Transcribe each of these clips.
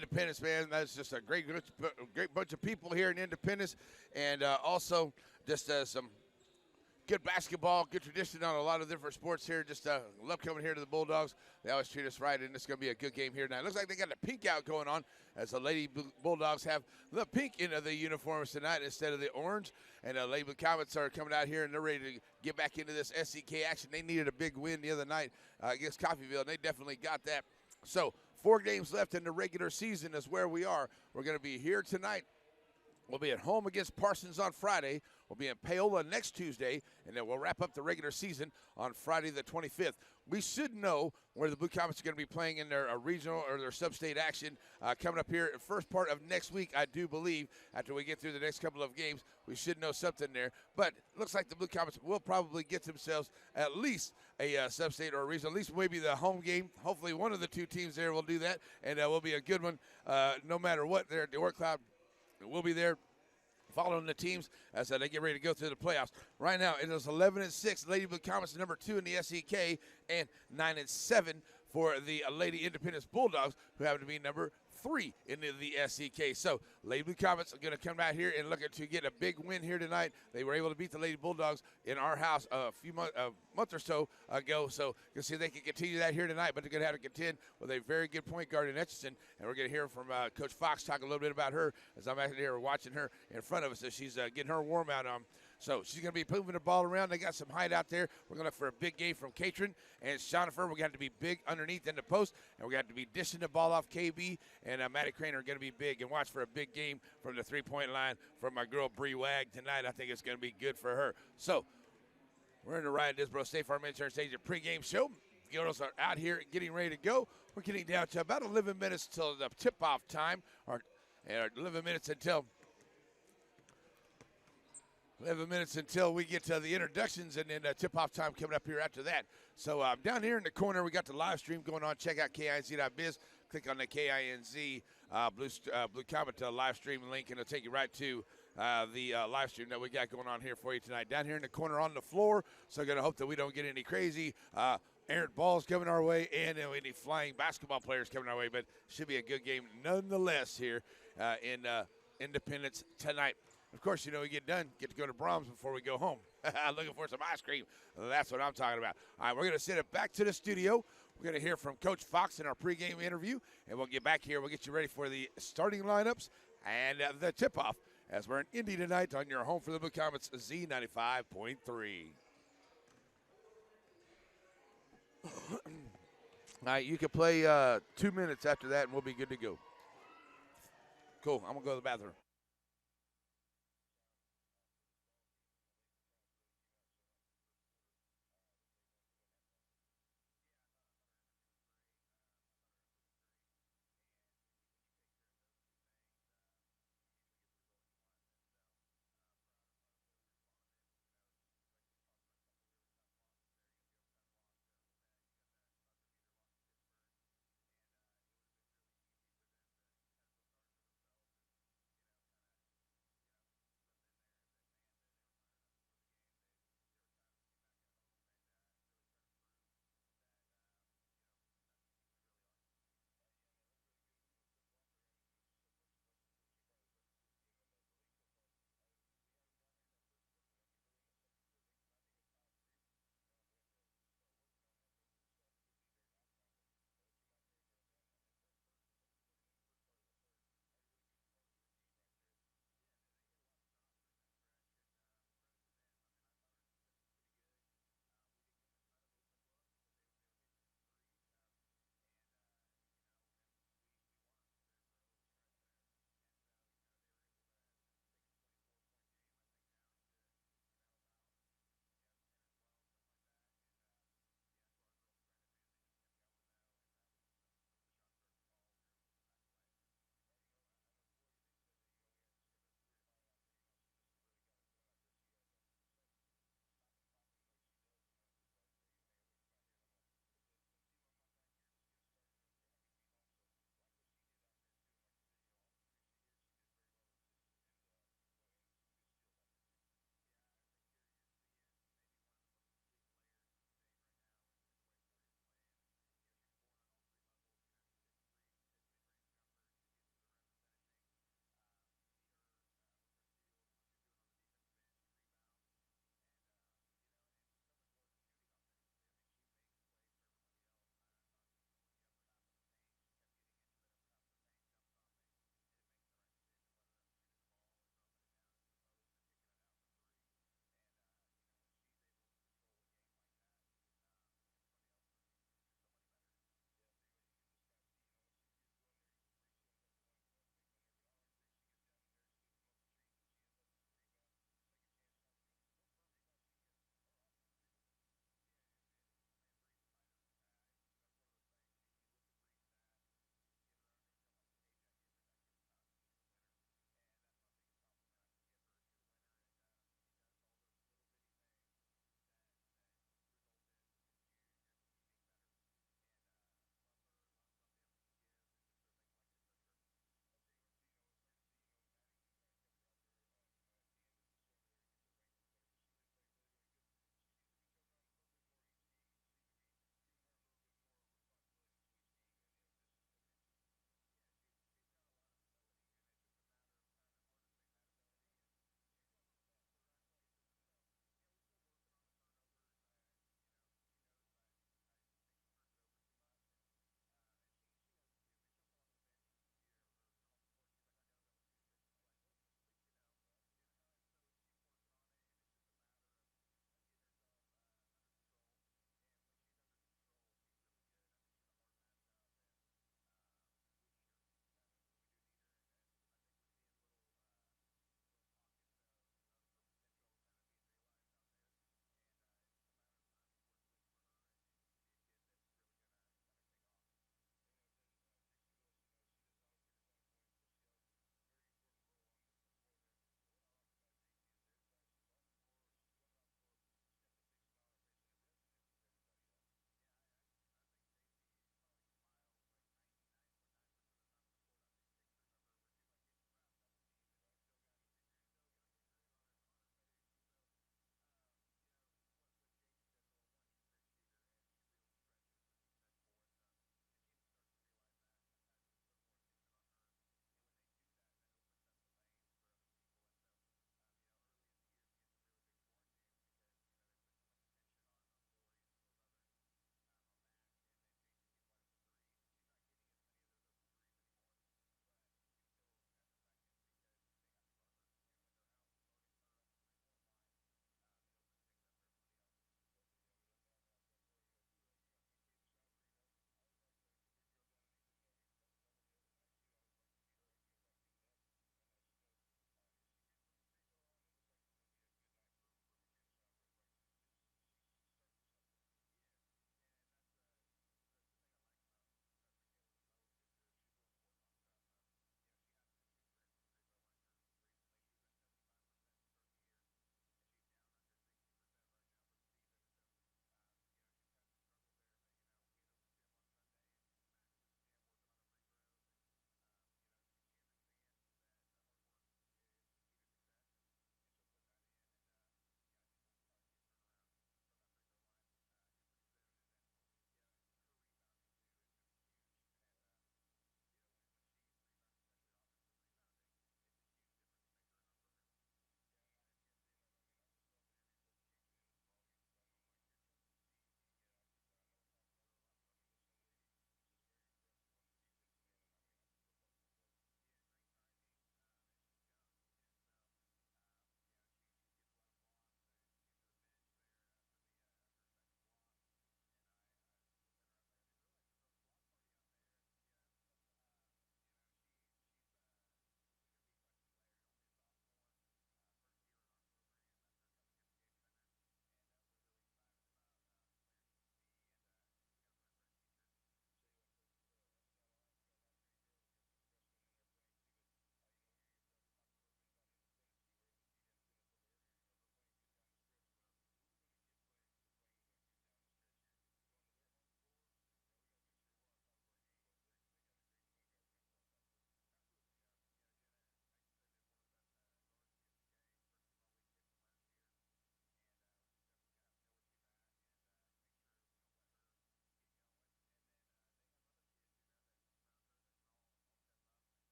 Independence, man. That's just a great bunch of people here in Independence, and also just some good basketball, good tradition on a lot of different sports here. Just love coming here to the Bulldogs. They always treat us right, and it's going to be a good game here tonight. Looks like they got the pink out going on as the Lady Bulldogs have the pink in the uniforms tonight instead of the orange. And the Lady Comets are coming out here, and they're ready to get back into this SEK action. They needed a big win the other night against Coffeyville, and they definitely got that. So 4 games left in the regular season is where we are. We're going to be here tonight. We'll be at home against Parsons on Friday. We'll be in Paola next Tuesday, and then we'll wrap up the regular season on Friday the 25th. We should know where the Blue Comets are going to be playing in their regional or their sub-state action coming up here first part of next week, I do believe. After we get through the next couple of games, we should know something there. But it looks like the Blue Comets will probably get themselves at least a sub-state or a regional, at least maybe the home game. Hopefully one of the two teams there will do that, and it will be a good one no matter what there at the Orc Cloud. We'll be there following the teams as they get ready to go through the playoffs. Right now, it is 11-6. Lady Blue Comets number 2 in the SEK, and 9-7 for the Lady Independence Bulldogs, who happen to be number 3 in the SEK. So, Lady Blue Comets are going to come out here and look to get a big win here tonight. They were able to beat the Lady Bulldogs in our house a month or so ago. So, you can see they can continue that here tonight, but they're going to have to contend with a very good point guard in Etchison. And we're going to hear from Coach Fox talk a little bit about her as I'm out here watching her in front of us as she's getting her warm out on. So she's going to be moving the ball around. They got some height out there. We're going to look for a big game from Catron and Shonifer. We're going to have to be big underneath in the post, and we're going to have to be dishing the ball off KB. And Maddie Crane are going to be big. And watch for a big game from the three-point line from my girl Bree Wag tonight. I think it's going to be good for her. So we're in the Ryan Disbro State Farm Insurance Agent pregame show. The girls are out here getting ready to go. We're getting down to about 11 minutes till the tip-off time, or 11 minutes until 11 minutes until we get to the introductions, and then tip-off time coming up here after that. So down here in the corner, we got the live stream going on. Check out KINZ.biz. Click on the KINZ Blue Comet live stream link, and it'll take you right to the live stream that we got going on here for you tonight. Down here in the corner on the floor, so going to hope that we don't get any crazy errant balls coming our way and any flying basketball players coming our way, but should be a good game nonetheless here in Independence tonight. Of course, you know, we get done, get to go to Brahms before we go home. Looking for some ice cream. That's what I'm talking about. All right, we're going to send it back to the studio. We're going to hear from Coach Fox in our pregame interview, and we'll get back here. We'll get you ready for the starting lineups and the tip-off as we're in Indy tonight on your home for the Blue Comets, Z95.3. All right, you can play 2 minutes after that, and we'll be good to go. Cool, I'm going to go to the bathroom.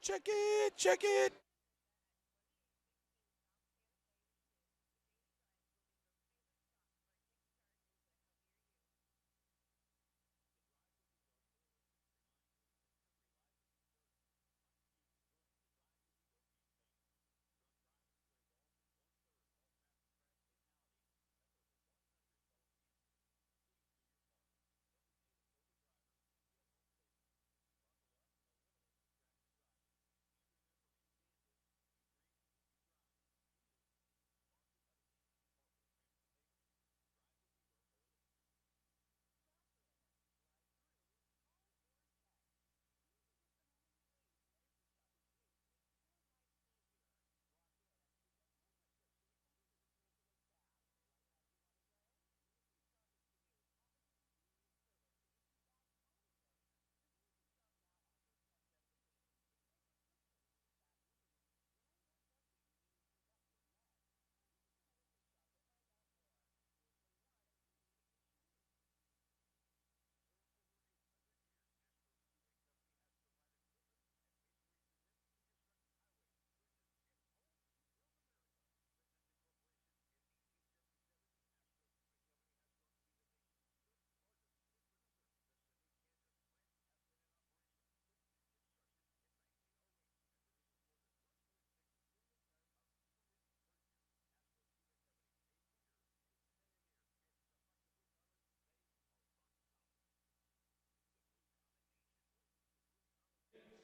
Check it, check it.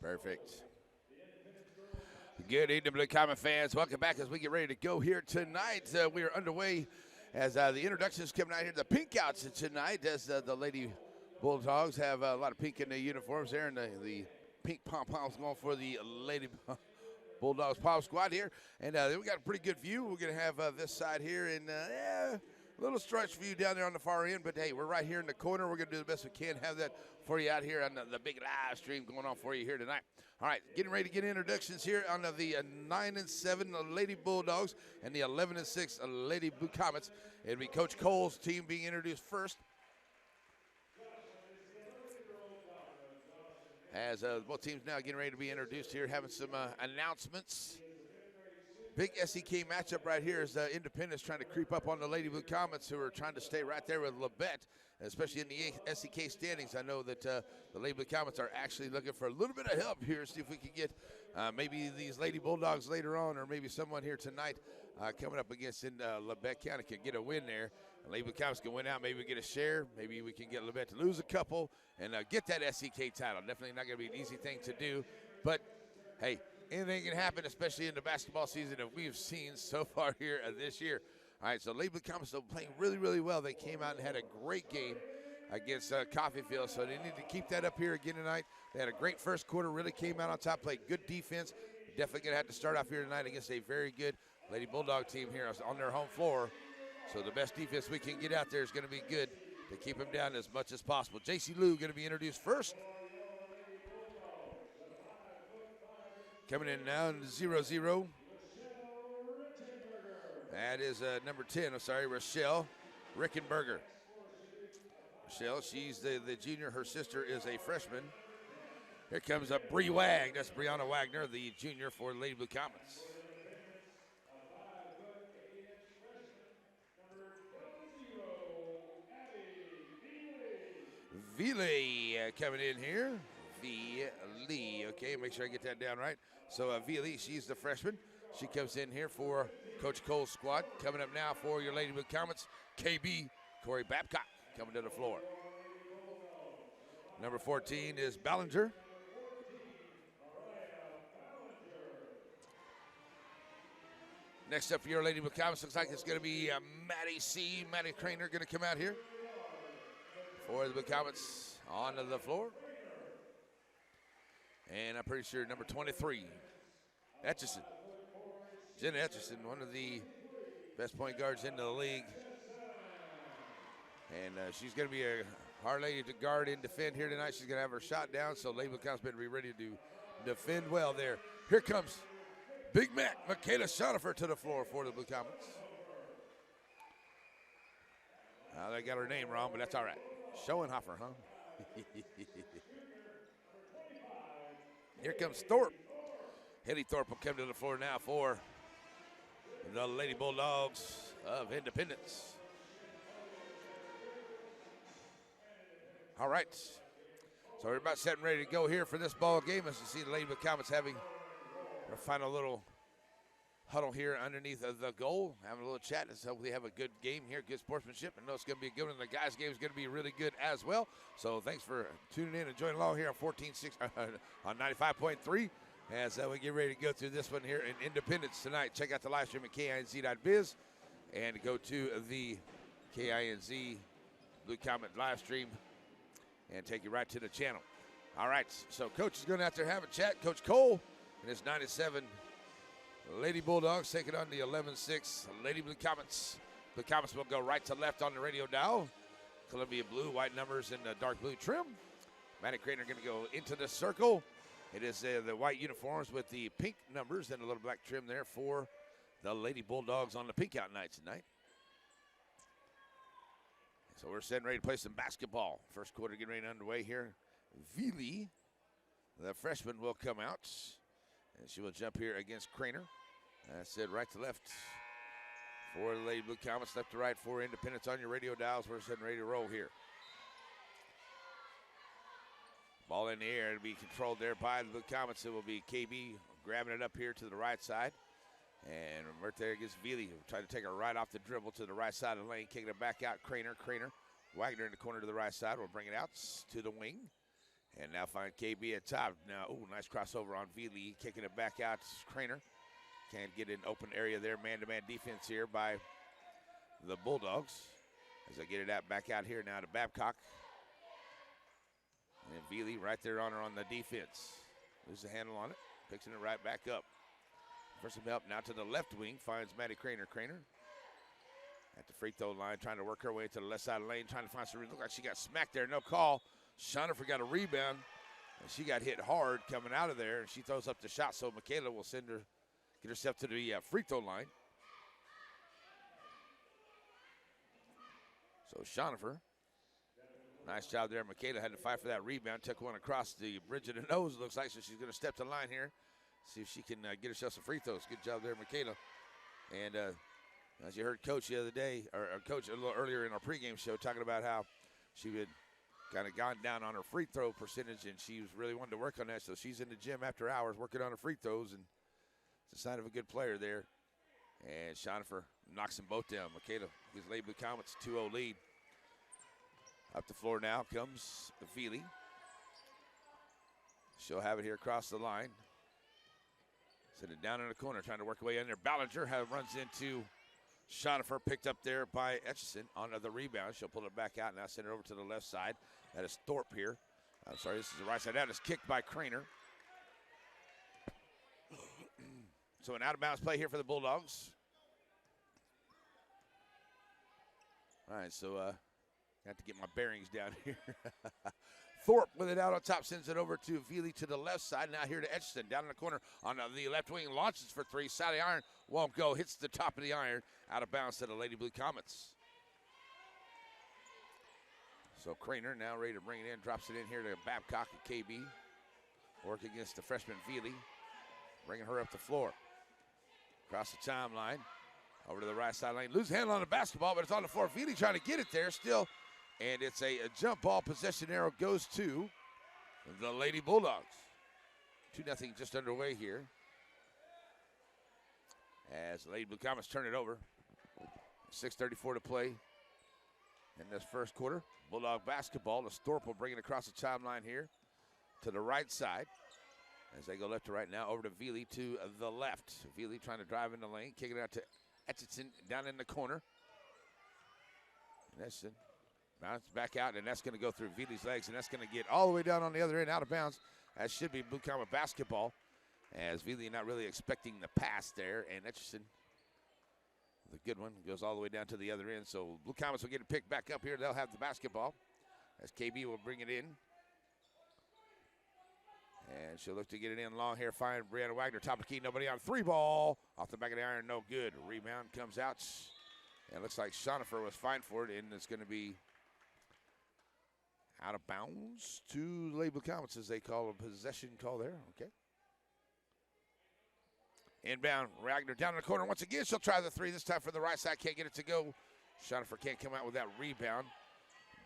Perfect. Good evening, Blue Common fans. Welcome back as we get ready to go here tonight. We are underway as the introductions coming out here. The pink outs tonight as the Lady Bulldogs have a lot of pink in the uniforms there, and the pink pom-poms going for the Lady Bulldogs Pop Squad here. And we got a pretty good view. We're going to have this side here, and a little stretch view down there on the far end. But, hey, we're right here in the corner. We're going to do the best we can, have that for you out here on the big live stream going on for you here tonight. All right, getting ready to get introductions here on the 9-7 Lady Bulldogs and the 11-6 Lady Blue Comets. It'll be Coach Cole's team being introduced first. As both teams now getting ready to be introduced here, having some announcements. Big SEK matchup right here is Independence trying to creep up on the Lady Blue Comets, who are trying to stay right there with Labette, especially in the SEK standings. I know that the Lady Blue Comets are actually looking for a little bit of help here, see if we can get maybe these Lady Bulldogs later on, or maybe someone here tonight coming up against in Labette County can get a win there. The Lady Blue Comets can win out, maybe we get a share, maybe we can get Labette to lose a couple and get that SEK title. Definitely not going to be an easy thing to do, but hey, anything can happen, especially in the basketball season that we've seen so far here this year. All right, so Lady Blue Comets are playing really, really well. They came out and had a great game against Coffeyville, so they need to keep that up here again tonight. They had a great first quarter, really came out on top, played good defense. Definitely going to have to start off here tonight against a very good Lady Bulldog team here on their home floor. So the best defense we can get out there is going to be good to keep them down as much as possible. J.C. Lou going to be introduced first. Coming in now in 0-0. That is number 10, Rochelle Rickenberger. Rochelle, she's the junior. Her sister is a freshman. Here comes Bree Wag. That's Brianna Wagner, the junior for Lady Blue Comets. Vile coming in here. Vile, okay, make sure I get that down right. So Vile, she's the freshman. She comes in here for Coach Cole's squad. Coming up now for your Lady Blue Comets, KB Corey Babcock coming to the floor. Number 14 is Ballinger. Next up for your Lady Blue Comets, looks like it's going to be Maddie Craner going to come out here for the Blue Comets onto the floor. And I'm pretty sure number 23, Etchison. Jenna Etchison, one of the best point guards in the league. And she's going to be a hard lady to guard and defend here tonight. She's going to have her shot down, so Lady Blue Comets better be ready to defend well there. Here comes Big Mac, Michaela Schoenhofer to the floor for the Blue Comets. They got her name wrong, but that's all right. Schoenhofer, huh? Here comes Thorpe. Haley Thorpe will come to the floor now for the Lady Bulldogs of Independence. All right. So we're about set and ready to go here for this ball game. As you see the Lady Comets having their final little huddle here underneath the goal, having a little chat. Let's hopefully have a good game here, good sportsmanship. I know it's going to be a good one. The guys' game is going to be really good as well. So thanks for tuning in and joining along here on 95.3 as we get ready to go through this one here in Independence tonight. Check out the live stream at KINZ.biz and go to the KINZ Blue Comet live stream and take you right to the channel. All right, so Coach is going to have to have a chat. Coach Cole and his 97 Lady Bulldogs taking on the 11-6 Lady Blue Comets. Blue Comets will go right to left on the radio dial. Columbia blue, white numbers, and dark blue trim. Maddie Craner going to go into the circle. It is the white uniforms with the pink numbers and a little black trim there for the Lady Bulldogs on the pink out night tonight. So we're setting ready to play some basketball. First quarter getting ready underway here. Vili, the freshman, will come out. And she will jump here against Craner. That's it, right to left for the Lady Blue Comets, left to right for Independence on your radio dials. We're setting ready to roll here. Ball in the air. It'll be controlled there by the Blue Comets. It will be KB grabbing it up here to the right side. And right there against Vili, trying to take it right off the dribble to the right side of the lane, kicking it back out. Craner. Wagner in the corner to the right side. We'll bring it out to the wing. And now find KB at top. Now, nice crossover on Vili, kicking it back out to Craner. Can't get an open area there. Man-to-man defense here by the Bulldogs. As they get it out back out here now to Babcock. And Vili right there on her on the defense. Loses the handle on it. Picks it right back up. First some help now to the left wing. Finds Maddie Craner. At the free throw line, trying to work her way to the left side of the lane. Trying to find some. Look like she got smacked there. No call. Chanute got a rebound. And she got hit hard coming out of there. And she throws up the shot. So Michaela will get herself to the free throw line. So Chanute. Nice job there. Michaela had to fight for that rebound. Took one across the bridge of the nose, looks like. So she's going to step to the line here. See if she can get herself some free throws. Good job there, Michaela. And as you heard Coach the other day, or Coach a little earlier in our pregame show, talking about how she had kind of gone down on her free throw percentage, and she was really wanting to work on that. So she's in the gym after hours working on her free throws, and it's a sign of a good player there. And Chanute knocks them both down. Michaela gives Lady Blue Comets 2-0 lead. Up the floor now comes Vili. She'll have it here across the line. Set it down in the corner, trying to work her way in there. Ballinger runs into Chanute, picked up there by Etchison on the rebound. She'll pull it back out, now send it over to the left side. That is Thorpe here. I'm sorry, this is the right side. That is kicked by Craner. So an out-of-bounds play here for the Bulldogs. All right, so I have to get my bearings down here. Thorpe with it out on top, sends it over to Vili to the left side. Now here to Etchison, down in the corner on the left wing, launches for three. Side of the iron, won't go, hits the top of the iron, out of bounds to the Lady Blue Comets. So Craner now ready to bring it in, drops it in here to Babcock at KB. Work against the freshman Vili, bringing her up the floor. Across the timeline, over to the right side lane. Lose handle on the basketball, but it's on the floor. Vili trying to get it there still. And it's a jump ball. Possession arrow goes to the Lady Bulldogs. 2-0 just underway here. As the Lady Blue Comets turn it over. 6:34 to play in this first quarter. Bulldog basketball. The Thorpe will bring it across the timeline here to the right side. As they go left to right now, over to Vili to the left. Vili trying to drive in the lane, kicking it out to Etchison down in the corner. And Etchison bounce back out, and that's going to go through Vili's legs, and that's going to get all the way down on the other end, out of bounds. That should be Blue Comet basketball, as Vili not really expecting the pass there, and Etchison, the good one, goes all the way down to the other end. So Blue Comets will get it picked back up here. They'll have the basketball, as KB will bring it in. And she'll look to get it in long here. Find Brianna Wagner, top of the key, nobody on. Three ball, off the back of the iron, no good. Rebound comes out, and it looks like Chanute was fine for it, and it's going to be out of bounds to Lady Blue Comets, as they call a possession call there. Okay. Inbound, Wagner down in the corner once again. She'll try the three. This time for the right side. Can't get it to go. Chanute can't come out with that rebound,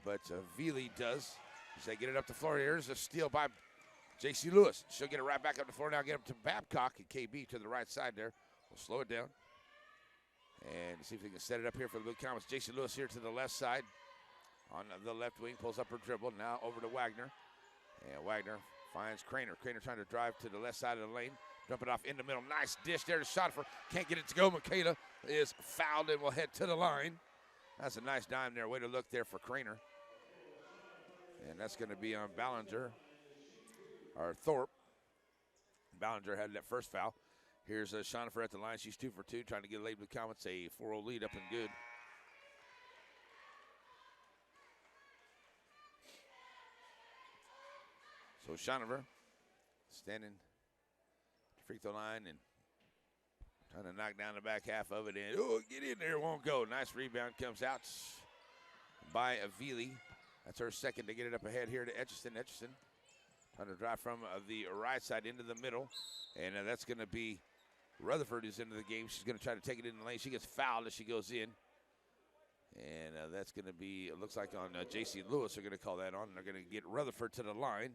but Veely does. As they get it up the floor, here's a steal by J.C. Lewis. She'll get it right back up the floor now. Get up to Babcock and KB to the right side there. We'll slow it down. And see if we can set it up here for the Blue Comets. J.C. Lewis here to the left side. On the left wing, pulls up her dribble. Now over to Wagner. And Wagner finds Craner. Craner trying to drive to the left side of the lane. Dump it off in the middle. Nice dish there to Chanute. Can't get it to go. Michaela is fouled and will head to the line. That's a nice dime there. Way to look there for Craner. And that's going to be on Ballinger, or Thorpe. Ballinger had that first foul. Here's Chanute at the line. She's 2 for 2, trying to get a late Blue Comets a 4-0 lead up and good. So Chanute standing at the free throw line and trying to knock down the back half of it. And, oh, get in there, won't go. Nice rebound comes out by Veely. That's her second to get it up ahead here to Etchison. Etchison trying to drive from the right side into the middle. And that's going to be Rutherford who's into the game. She's going to try to take it in the lane. She gets fouled as she goes in. And that's going to be, it looks like on J.C. Lewis, they're going to call that on. They're going to get Rutherford to the line.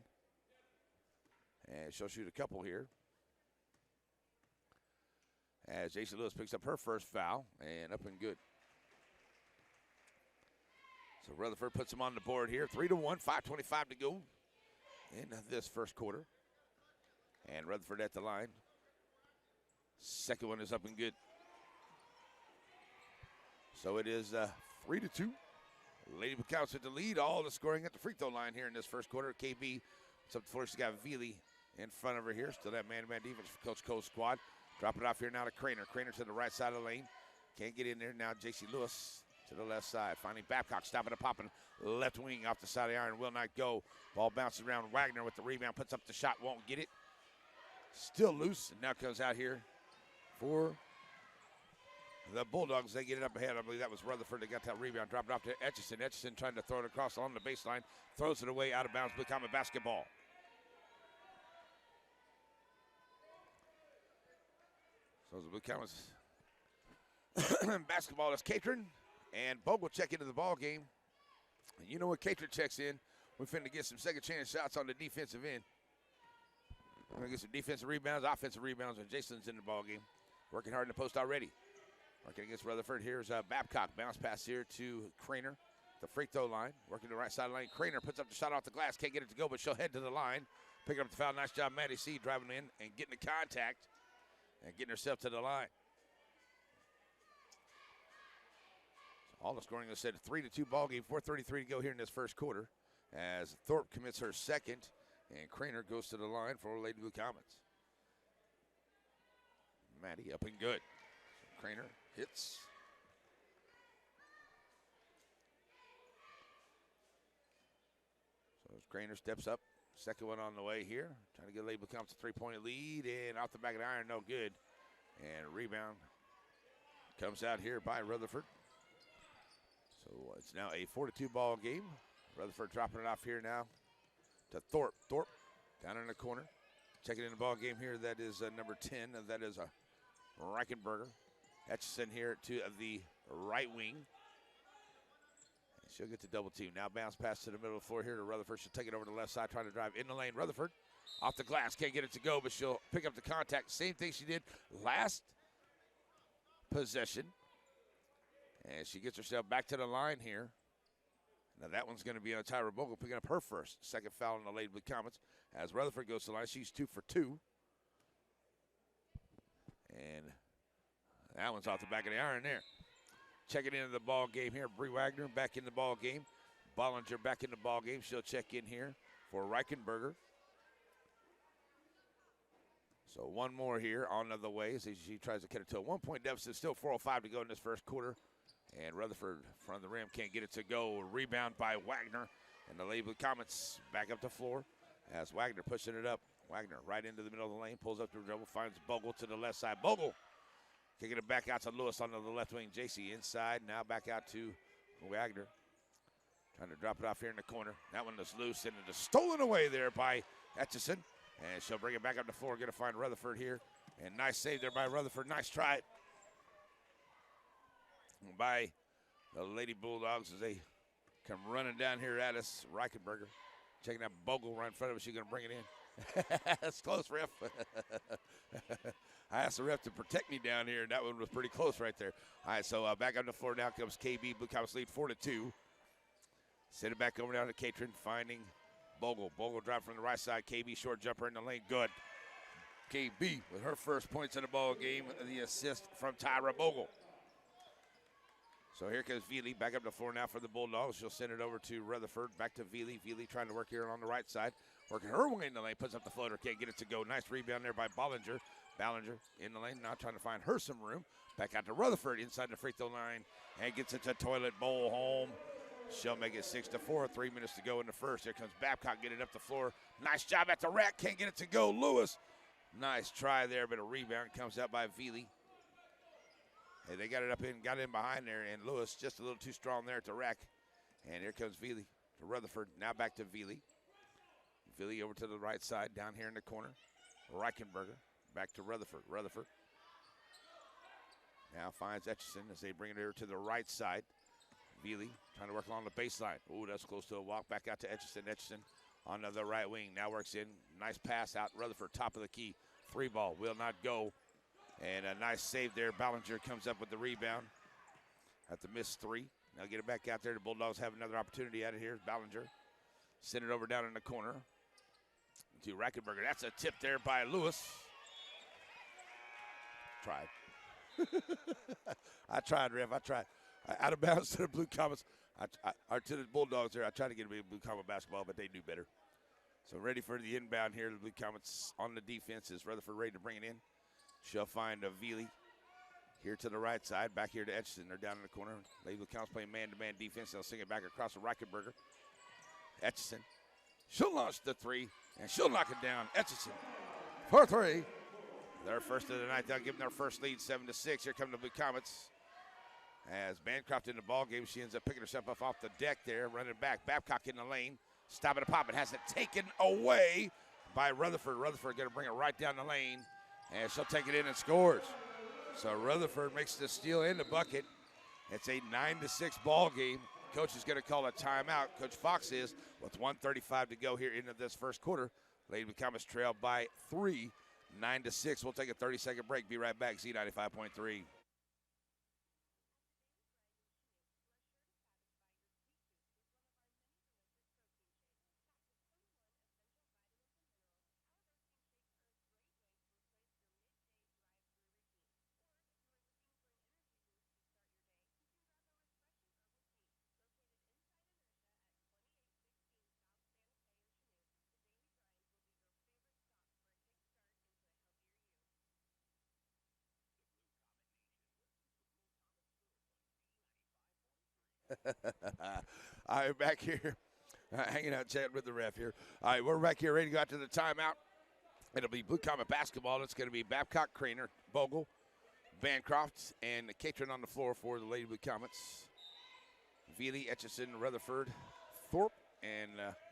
And she'll shoot a couple here. As J.C. Lewis picks up her first foul, and up and good. So Rutherford puts them on the board here. 3-1, 5:25 to go in this first quarter. And Rutherford at the line. Second one is up and good. So it is 3-2. Lady Comets with the lead. All the scoring at the free throw line here in this first quarter. KB, it's up the floor. She's got Veely in front of her here. Still that man-to-man defense for Coach Cole's squad. Drop it off here now to Craner. Craner to the right side of the lane. Can't get in there. Now J.C. Lewis to the left side. Finding Babcock. Stopping and popping. Left wing off the side of the iron. Will not go. Ball bounces around. Wagner with the rebound. Puts up the shot. Won't get it. Still loose. And now comes out here for the Bulldogs. They get it up ahead. I believe that was Rutherford that got that rebound. Dropped it off to Etchison. Etchison trying to throw it across along the baseline. Throws it away out of bounds. Blue Comet basketball. So the Blue Comets basketball is Catron, and Bogle check into the ball game. And you know when Catron checks in, we're finna get some second chance shots on the defensive end. We're gonna get some defensive rebounds, offensive rebounds, and Jason's in the ball game. Working hard in the post already. Working against Rutherford. Here's Babcock. Bounce pass here to Craner, the free throw line. Working the right side lane. Craner puts up the shot off the glass. Can't get it to go, but she'll head to the line. Picking up the foul. Nice job, Maddie C. driving in and getting the contact. And getting herself to the line. So all the scoring, I said, 3-2 ball game. 4:33 to go here in this first quarter. As Thorpe commits her second, and Craner goes to the line for Lady Blue Comets. Maddie up and good. So Craner hits. So as Craner steps up. Second one on the way here. Trying to get Lady Blue Comets a 3-point lead, and off the back of the iron, no good. And rebound comes out here by Rutherford. So it's now a 4-2 ball game. Rutherford dropping it off here now to Thorpe. Thorpe down in the corner. Checking in the ball game here. That is number 10. That is a Reichenberger. Etchison here to the right wing. She'll get to double team. Now bounce pass to the middle of the floor here to Rutherford. She'll take it over to the left side, trying to drive in the lane. Rutherford off the glass. Can't get it to go, but she'll pick up the contact. Same thing she did last possession. And she gets herself back to the line here. Now that one's going to be on Tyra Bogle, picking up her first. Second foul on the Lady Blue Comets. As Rutherford goes to the line, she's 2 for 2. And that one's off the back of the iron there. Checking into the ball game here. Bree Wagner back in the ball game. Ballinger back in the ball game. She'll check in here for Reichenberger. So one more here on the way as she tries to cut it to a 1-point deficit. Still 4:05 to go in this first quarter. And Rutherford in front of the rim can't get it to go. Rebound by Wagner. And the Lady Blue Comets back up the floor as Wagner pushing it up. Wagner right into the middle of the lane. Pulls up the dribble. Finds Bogle to the left side. Bogle kicking it back out to Lewis on the left wing. JC inside. Now back out to Wagner. Trying to drop it off here in the corner. That one is loose and it is stolen away there by Etchison. And she'll bring it back up the floor. Going to find Rutherford here And nice save there by Rutherford. Nice try by the Lady Bulldogs as they come running down here at us. Reichenberger checking that Bogle right in front of us. She's going to bring it in. That's close, ref. I asked the ref to protect me down here, and that one was pretty close right there. All right, so back on the floor now comes KB. Blue Comets lead 4-2. Send it back over down to Catron, finding Bogle. Bogle drive from the right side. KB short jumper in the lane. Good. KB with her first points in the ball game. The assist from Tyra Bogle. So here comes Veely back up the floor now for the Bulldogs. She'll send it over to Rutherford. Back to Veely. Veely trying to work here on the right side. Working her way in the lane. Puts up the floater. Can't get it to go. Nice rebound there by Bollinger. Ballinger in the lane. Now trying to find her some room. Back out to Rutherford inside the free throw line. And gets it to Toilet Bowl home. She'll make it 6-4. 3 minutes to go in the first. Here comes Babcock getting up the floor. Nice job at the rack. Can't get it to go. Lewis. Nice try there, but a rebound comes out by Veely. Hey, they got it up in, got in behind there, and Lewis just a little too strong there at the rack. And here comes Veely to Rutherford. Now back to Veely. Veely over to the right side, down here in the corner. Reichenberger back to Rutherford. Rutherford now finds Etchison as they bring it over to the right side. Veely trying to work along the baseline. Ooh, that's close to a walk. Back out to Etchison. Etchison on the right wing. Now works in. Nice pass out. Rutherford, top of the key. 3 ball. Will not go. And a nice save there. Ballinger comes up with the rebound at the missed 3. Now get it back out there. The Bulldogs have another opportunity out of here. Ballinger. Send it over down in the corner to Reichenberger. That's a tip there by Lewis. Tried. I tried, Ref. I tried. Out of bounds to the Blue Comets. Or to the Bulldogs there. I tried to get a Blue Comet basketball, but they knew better. So ready for the inbound here. The Blue Comets on the defense. Is Rutherford ready to bring it in? She'll find a Veely here to the right side. Back here to Etchison. They're down in the corner. Lady Blue Comets playing man-to-man defense. They'll sing it back across to Reichenberger. Etchison. She'll launch the 3, and she'll knock it down. Etchison for 3. Their first of the night. They'll give them their first lead, 7-6. Here come the Blue Comets. As Bancroft in the ball game, she ends up picking herself up off the deck there, running back. Babcock in the lane. Stop it, a pop. It has it taken away by Rutherford. Rutherford going to bring it right down the lane, and she'll take it in and scores. So Rutherford makes the steal and the bucket. It's a 9-6 ball game. Coach is going to call a timeout. Coach Fox is with 1:35 to go here into this first quarter. Lady Blue Comets trailed by 3, 9-6. We'll take a 30-second break. Be right back. Z95.3. All right, back here, hanging out, chatting with the ref here. All right, we're back here ready to go out to the timeout. It'll be Blue Comet basketball. It's going to be Babcock, Craner, Bogle, Bancroft, and Catron on the floor for the Lady Blue Comets. Veely, Etchison, Rutherford, Thorpe, and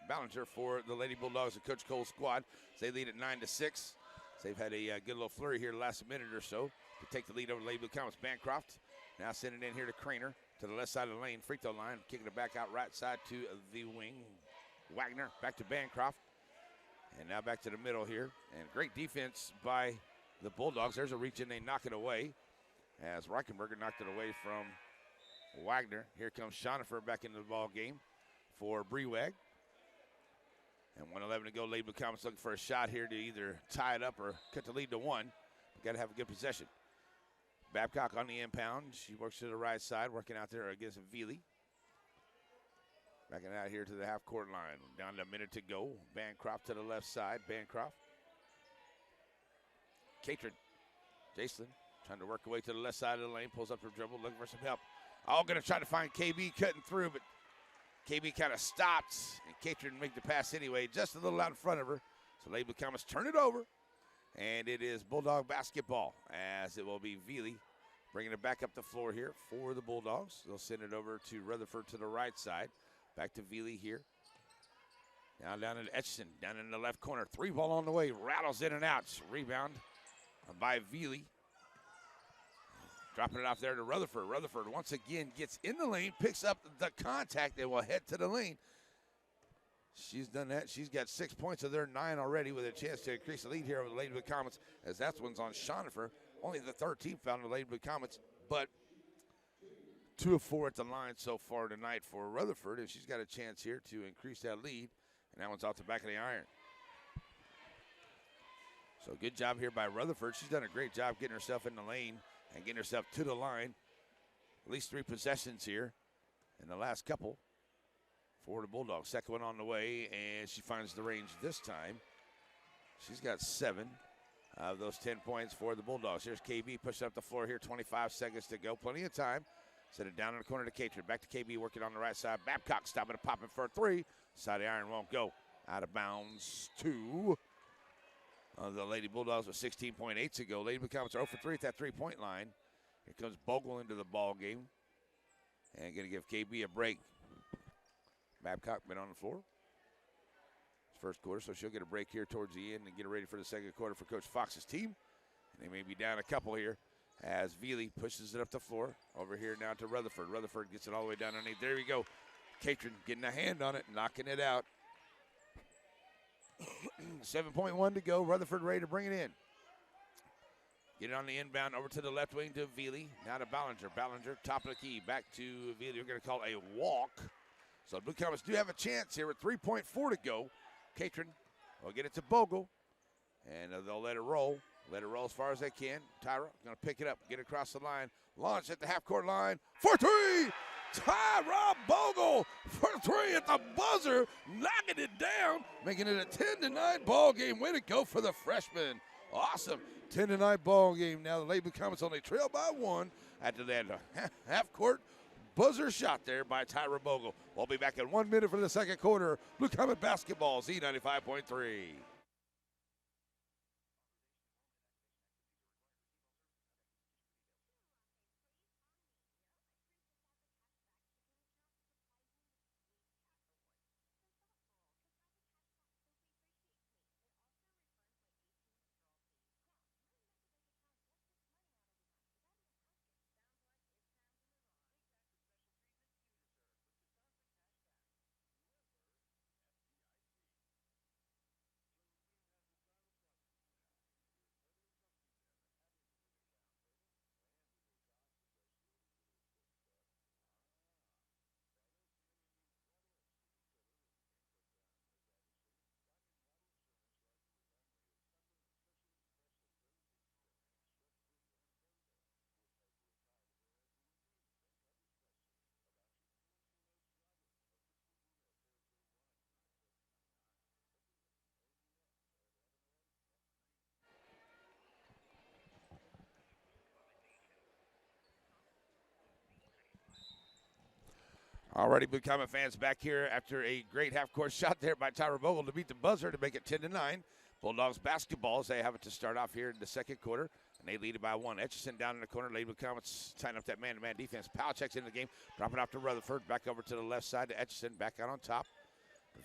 Ballinger for the Lady Bulldogs and Coach Cole's squad. They lead at 9-6. They've had a good little flurry here the last minute or so to take the lead over the Lady Blue Comets. Bancroft now sending it in here to Craner. To the left side of the lane, free throw line, kicking it back out right side to the wing. Wagner back to Bancroft. And now back to the middle here. And great defense by the Bulldogs. There's a reach in, they knock it away. As Reichenberger knocked it away from Wagner. Here comes Chanute back into the ball game for Brewag. And 1:11 to go. Lady Blue Comets looking for a shot here to either tie it up or cut the lead to 1. Got to have a good possession. Babcock on the impound. She works to the right side, working out there against Veely. Backing out here to the half-court line. Down to a minute to go. Bancroft to the left side. Bancroft. Catron. Jason trying to work away to the left side of the lane. Pulls up her dribble, looking for some help. All going to try to find KB cutting through, but KB kind of stopped, and Catron make the pass anyway, just a little out in front of her. So Lady Blue Comets turn it over. And it is Bulldog basketball, as it will be Veely bringing it back up the floor here for the Bulldogs. They'll send it over to Rutherford to the right side. Back to Veely here. Now down to Etchison, down in the left corner. 3 ball on the way, rattles in and out. Rebound by Veely. Dropping it off there to Rutherford. Rutherford once again gets in the lane, picks up the contact, and will head to the lane. She's done that. She's got 6 points of their 9 already with a chance to increase the lead here over the Lady Blue Comets, as that one's on Chanute. Only the 13th found the Lady Blue Comets, but 2 of 4 at the line so far tonight for Rutherford, and she's got a chance here to increase that lead, and that one's off the back of the iron. So good job here by Rutherford. She's done a great job getting herself in the lane and getting herself to the line. At least 3 possessions here in the last couple for the Bulldogs. Second one on the way, and she finds the range this time. She's got 7 of those 10 points for the Bulldogs. Here's KB pushing up the floor here, 25 seconds to go. Plenty of time. Set it down in the corner to Catron. Back to KB working on the right side. Babcock stopping and popping for a 3. Side of the iron won't go. Out of bounds to the Lady Bulldogs with 16.8 to go. Lady Blue Comets are 0 for 3 at that 3-point line. Here comes Bogle into the ball game. And going to give KB a break. Babcock been on the floor. It's first quarter, so she'll get a break here towards the end and get ready for the second quarter for Coach Fox's team. And they may be down a couple here as Veely pushes it up the floor. Over here now to Rutherford. Rutherford gets it all the way down underneath. There we go. Catron getting a hand on it, knocking it out. 7.1 to go. Rutherford ready to bring it in. Get it on the inbound over to the left wing to Veely. Now to Ballinger. Ballinger, top of the key. Back to Veely. We're going to call a walk. So the Blue Comets do have a chance here with 3.4 to go. Catron will get it to Bogle. And they'll let it roll. Let it roll as far as they can. Tyra going to pick it up, get it across the line. Launch at the half-court line for 3. Tyra Bogle for 3 at the buzzer, knocking it down, making it a 10-9 ball game. Way to go for the freshman. Awesome. 10-9 ball game. Now the Lady Blue Comets only trail by 1 after that half-court buzzer shot there by Tyra Bogle. We'll be back in 1 minute for the second quarter. Blue Comet basketball, Z95.3. Already Blue Comet fans back here after a great half-court shot there by Tyra Bogle to beat the buzzer to make it 10-9. Bulldogs basketball as they have it to start off here in the second quarter, and they lead it by 1. Etchison down in the corner. Lady Blue Comets tying up that man-to-man defense. Powell checks into the game, dropping off to Rutherford. Back over to the left side to Etchison, back out on top.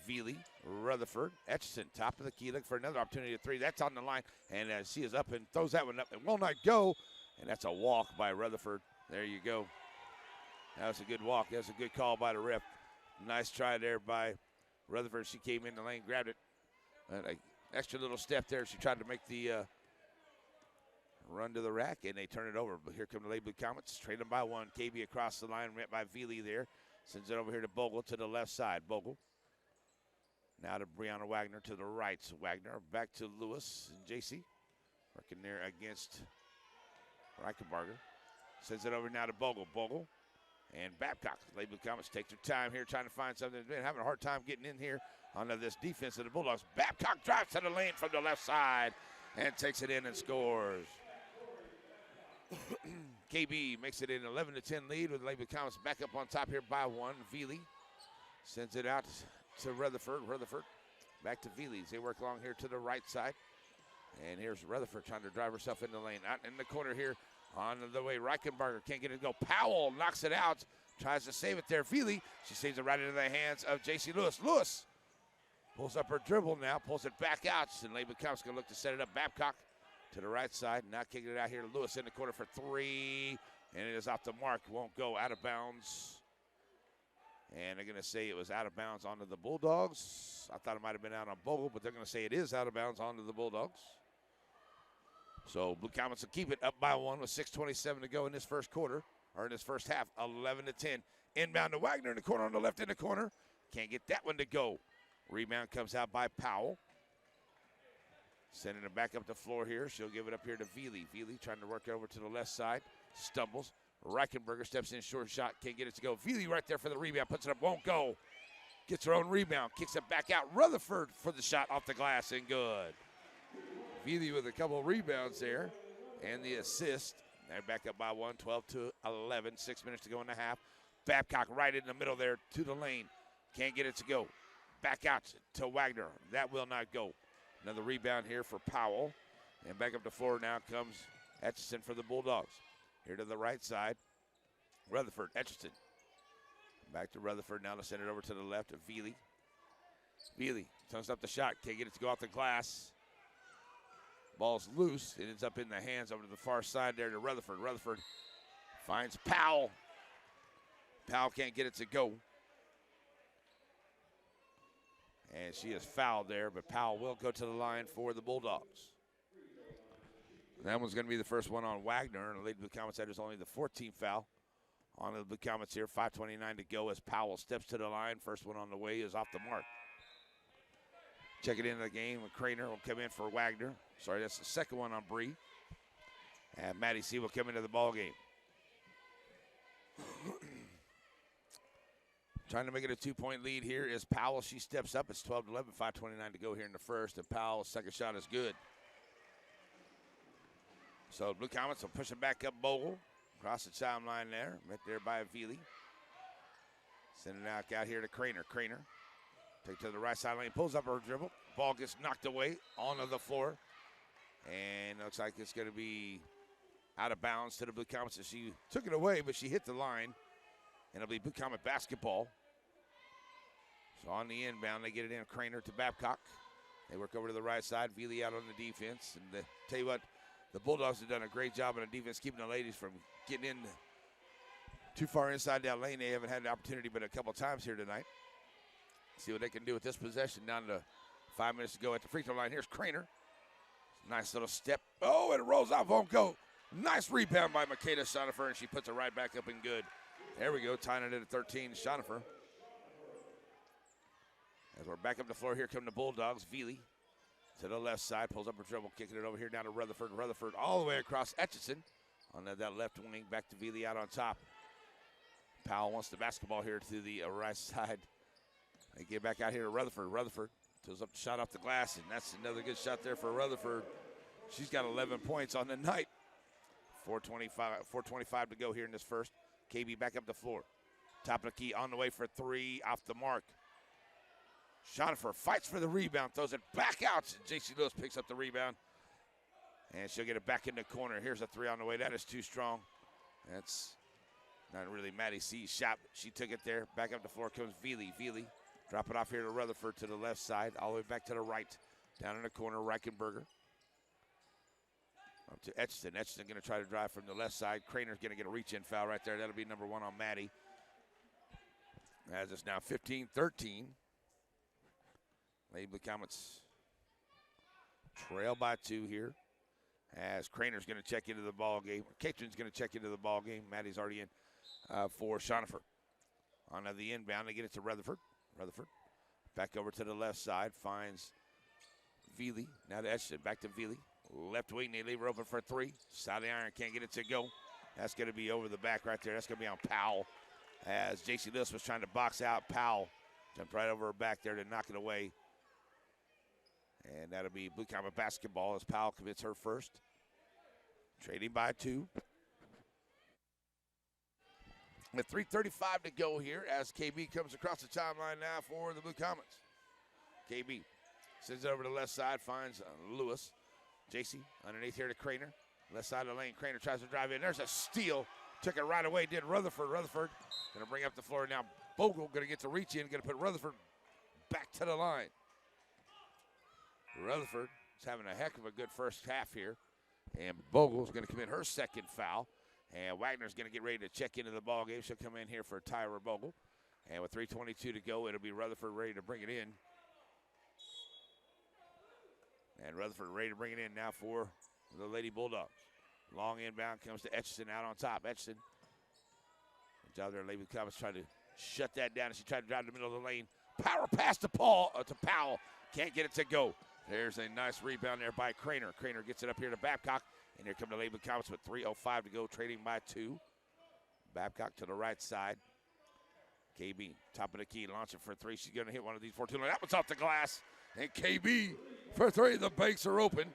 Veely, Rutherford, Etchison, top of the key, looking for another opportunity at 3. That's on the line, and she is up and throws that one up. It will not go, and that's a walk by Rutherford. There you go. That was a good walk. That was a good call by the ref. Nice try there by Rutherford. She came in the lane, grabbed it. And an extra little step there. She tried to make the run to the rack, and they turn it over. But here come the Lady Blue Comets. Trade them by 1. KB across the line, met by Veely there. Sends it over here to Bogle to the left side. Bogle. Now to Brianna Wagner to the right. So Wagner back to Lewis and JC. Working there against Reichenbarger. Sends it over now to Bogle. Bogle. And Babcock, Lady Blue Comets take their time here trying to find something. They've been having a hard time getting in here on this defense of the Bulldogs. Babcock drives to the lane from the left side and takes it in and scores. KB makes it an 11-10 lead with the Lady Blue Comets back up on top here by 1. Veely sends it out to Rutherford. Rutherford back to Veely. They work along here to the right side. And here's Rutherford trying to drive herself in the lane. Out in the corner here. On the way, Reichenbarger can't get it to go. Powell knocks it out, tries to save it there. Veely, she saves it right into the hands of J.C. Lewis. Lewis pulls up her dribble now, pulls it back out, and Lady Blue Comets going to look to set it up. Babcock to the right side. Now kicking it out here to Lewis in the corner for three. And it is off the mark. Won't go, out of bounds. And they're going to say it was out of bounds onto the Bulldogs. I thought it might have been out on Bogle, but they're going to say it is out of bounds onto the Bulldogs. So Blue Comets will keep it up by one with 6:27 to go in this first quarter, or in this first half, 11-10. Inbound to Wagner in the corner, on the left in the corner. Can't get that one to go. Rebound comes out by Powell. Sending it back up the floor here. She'll give it up here to Veely. Veely trying to work it over to the left side. Stumbles. Reichenberger steps in, short shot. Can't get it to go. Veely right there for the rebound. Puts it up, won't go. Gets her own rebound. Kicks it back out. Rutherford for the shot off the glass and good. Veely with a couple of rebounds there. And the assist. They're back up by one, 12-11. 6 minutes to go in the half. Babcock right in the middle there to the lane. Can't get it to go. Back out to Wagner. That will not go. Another rebound here for Powell. And back up the floor now comes Etchison for the Bulldogs. Here to the right side. Rutherford, Etchison. Back to Rutherford now to send it over to the left of Veely. Veely turns up the shot. Can't get it to go off the glass. Ball's loose. It ends up in the hands over to the far side there to Rutherford. Rutherford finds Powell. Powell can't get it to go. And she is fouled there, but Powell will go to the line for the Bulldogs. That one's going to be the first one on Wagner, and the Lady Blue Comets said it's only the 14th foul on the Blue Comets here. 5:29 to go as Powell steps to the line. First one on the way is off the mark. Check it into the game, and Craner will come in for Wagner. Sorry, that's the second one on Bree. And Maddie C will come into the ball game. Trying to make it a 2-point lead here is Powell. She steps up. It's 12-11, 5:29 to go here in the first. And Powell's second shot is good. So Blue Comets will push it back up Bogle. Across the timeline there. Right there by Veely. Sending it out here to Craner. Craner. Take to the right side lane. Pulls up her dribble. Ball gets knocked away onto the floor. And looks like it's going to be out of bounds to the Blue Comets. She took it away, but she hit the line. And it'll be Blue Comet basketball. So on the inbound, they get it in. Craner to Babcock. They work over to the right side. Veely out on the defense. And tell you what, the Bulldogs have done a great job on the defense, keeping the ladies from getting in too far inside that lane. They haven't had the opportunity but a couple times here tonight. See what they can do with this possession. Down to 5 minutes to go at the free throw line. Here's Craner. Nice little step. Oh, and it rolls off. Won't go. Nice rebound by Makeda Schonifer, and she puts it right back up and good. There we go, tying it at 13, Schonifer. As we're back up the floor, here come the Bulldogs. Veely to the left side, pulls up her dribble, kicking it over here down to Rutherford. Rutherford all the way across Etchison on that left wing, back to Veely out on top. Powell wants the basketball here to the right side. They get back out here to Rutherford. Rutherford goes up the shot off the glass, and that's another good shot there for Rutherford. She's got 11 points on the night. 4:25 to go here in this first. KB back up the floor. Top of the key on the way for three, off the mark. Schonifer fights for the rebound, throws it back out. J.C. Lewis picks up the rebound, and she'll get it back in the corner. Here's a three on the way. That is too strong. That's not really Maddie C's shot. She took it there. Back up the floor comes Veely. Veely drop it off here to Rutherford to the left side, all the way back to the right. Down in the corner, Reichenberger. Up to Etchison. Etchison going to try to drive from the left side. Craner's going to get a reach-in foul right there. That'll be number one on Maddie. As it's now 15-13. Lady Blue Comets trail by two here. As Craner's going to check into the ball game. Catron's going to check into the ball game. Maddie's already in for Schonifer. On the inbound, they get it to Rutherford. Rutherford back over to the left side. Finds Veely. Now to Etchison. Back to Veely. Left wing, they leave her open for three. Side of the iron, can't get it to go. That's going to be over the back right there. That's going to be on Powell. As J.C. Lewis was trying to box out, Powell jumped right over her back there to knock it away. And that'll be Blue Comet basketball as Powell commits her first. Trading by two. With 3:35 to go here as KB comes across the timeline now for the Blue Comets. KB sends it over to the left side, finds Lewis. JC underneath here to Craner. Left side of the lane. Craner tries to drive in. There's a steal. Took it right away. Did Rutherford. Rutherford going to bring up the floor now. Bogle going to get the reach in. Going to put Rutherford back to the line. Rutherford is having a heck of a good first half here. And Vogel's going to commit her second foul. And Wagner's going to get ready to check into the ball game. She'll come in here for Tyra Vogel. And with 3:22 to go, it'll be Rutherford ready to bring it in. And Rutherford ready to bring it in now for the Lady Bulldogs. Long inbound comes to Etchison out on top. Etchison. Good job there. Lady Bulldogs trying to shut that down. She tried to drive to the middle of the lane. Power pass to Powell. Can't get it to go. There's a nice rebound there by Craner. Craner gets it up here to Babcock. And here come the Lady Bulldogs with 3:05 to go, trading by 2. Babcock to the right side. KB, top of the key, launching for 3. She's going to hit one of these 4-2. That one's off the glass. And KB for 3. The banks are open.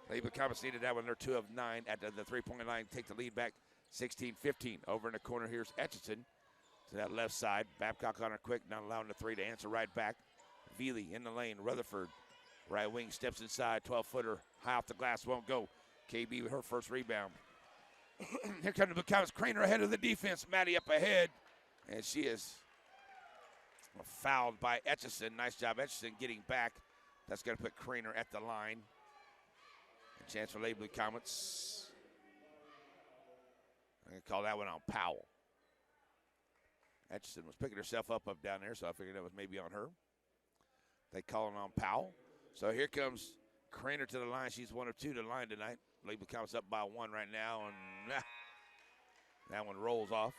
Lady Bulldogs needed that one. They're 2 of 9 at the 3-point line. Take the lead back 16-15. Over in the corner, here's Etchison to that left side. Babcock on her quick, not allowing the 3 to answer right back. Veely in the lane. Rutherford, right wing, steps inside. 12-footer, high off the glass, won't go. KB with her first rebound. Here comes the Bulldogs. Craner ahead of the defense. Maddie up ahead. And she is fouled by Etchison. Nice job, Etchison, getting back. That's going to put Craner at the line. A chance for Lady Blue Comets. I'm going to call that one on Powell. Etchison was picking herself up down there, so I figured that was maybe on her. They call it on Powell. So here comes Craner to the line. She's 1 of 2 to the line tonight. Lady Blue Comets up by 1 right now, and that one rolls off.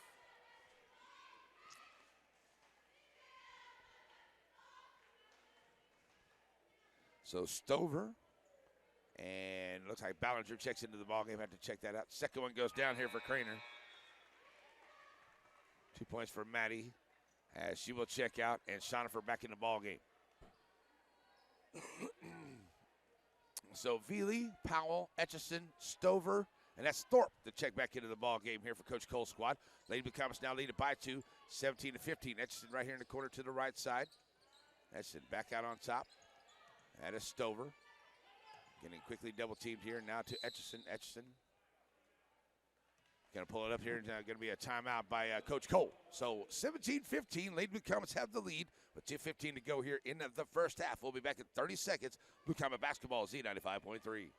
So Stover, and looks like Ballinger checks into the ballgame. Have to check that out. Second one goes down here for Craner. 2 points for Maddie as she will check out, and Shonifer back in the ballgame. So Veely, Powell, Etchison, Stover, and that's Thorpe to check back into the ballgame here for Coach Cole's squad. Lady Bulldogs now lead it by 2, 17-15. Etchison right here in the corner to the right side. Etchison back out on top. That is Stover. Getting quickly double teamed here now to Etchison. Etchison going to pull it up here. Going to be a timeout by Coach Cole. So 17-15. Lady Blue Comets have the lead with 2:15 to go here in the first half. We'll be back in 30 seconds. Blue Comet basketball, Z95.3.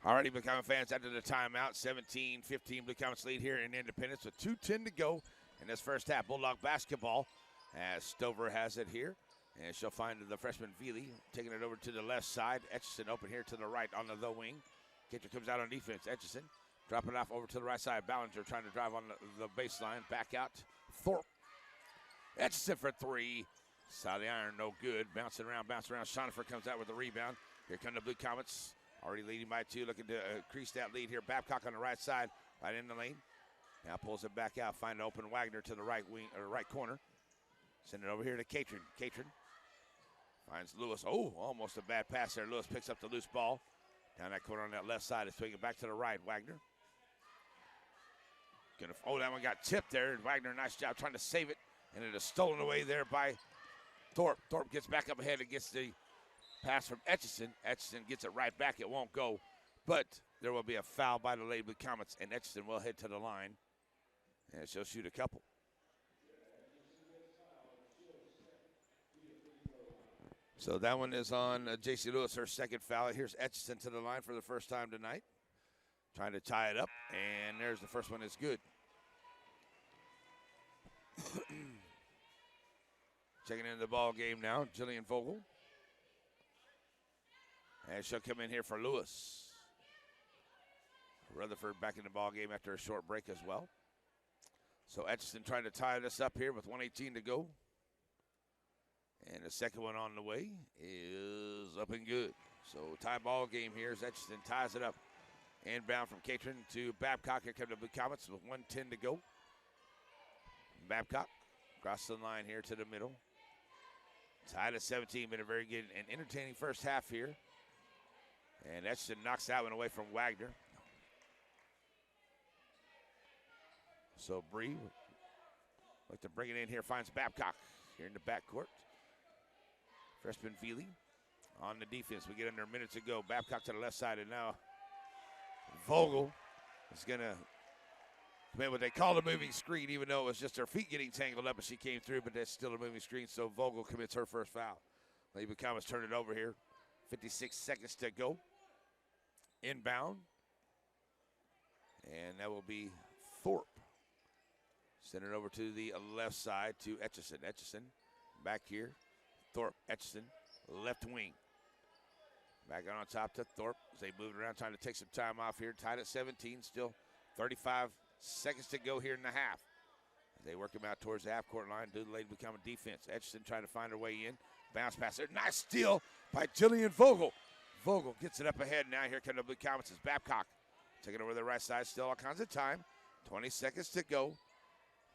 All righty, Blue Comet fans, after the timeout, 17-15 Blue Comets lead here in Independence with 2:10 to go in this first half. Bulldog basketball as Stover has it here. And she'll find the freshman Veely taking it over to the left side. Etchison open here to the right on the wing. Kitcher comes out on defense. Etchison dropping it off over to the right side. Ballinger trying to drive on the baseline. Back out. Thorpe. Etchison for 3. Side of the iron, no good. Bouncing around. Shonifer comes out with the rebound. Here come the Blue Comets. Already leading by 2, looking to increase that lead here. Babcock on the right side, right in the lane. Now pulls it back out, find an open Wagner to the right wing or right corner. Send it over here to Catron. Catron finds Lewis. Oh, almost a bad pass there. Lewis picks up the loose ball. Down that corner on that left side, is swinging back to the right. Wagner. That one got tipped there. Wagner, nice job trying to save it. And it is stolen away there by Thorpe. Thorpe gets back up ahead and gets the pass from Etchison. Etchison gets it right back. It won't go. But there will be a foul by the Lady Blue Comets, and Etchison will head to the line. And she'll shoot a couple. So that one is on J.C. Lewis, her second foul. Here's Etchison to the line for the first time tonight. Trying to tie it up, and there's the first one. Is good. Checking into the ball game now, Jillian Vogel. And she'll come in here for Lewis. Rutherford back in the ball game after a short break as well. So Etchison trying to tie this up here with 1:18 to go. And the second one on the way is up and good. So tie ball game here as Etchison ties it up. Inbound from Catron to Babcock. Here come the Blue Comets with 1:10 to go. Babcock across the line here to the middle. Tied at 17, been a very good and entertaining first half here. And Etchison knocks that one away from Wagner. So Bree, like to bring it in here, finds Babcock here in the backcourt. Freshman Feely on the defense. We get under a minute to go. Babcock to the left side, and now Vogel is going to commit what they call a moving screen, even though it was just her feet getting tangled up as she came through, but that's still a moving screen, so Vogel commits her first foul. Lady Bacamas turn it over here. 56 seconds to go. Inbound. And that will be Thorpe. Send it over to the left side to Etchison. Etchison back here. Thorpe, Etchison, left wing. Back on top to Thorpe as they move around, trying to take some time off here. Tied at 17, still 35 seconds to go here in the half. As they work him out towards the half-court line, do the Lady Bacamas defense. Etchison trying to find her way in. Bounce pass there. Nice steal by Jillian Vogel. Vogel gets it up ahead. Now here come the Blue Comets. Babcock taking over the right side. Still all kinds of time. 20 seconds to go.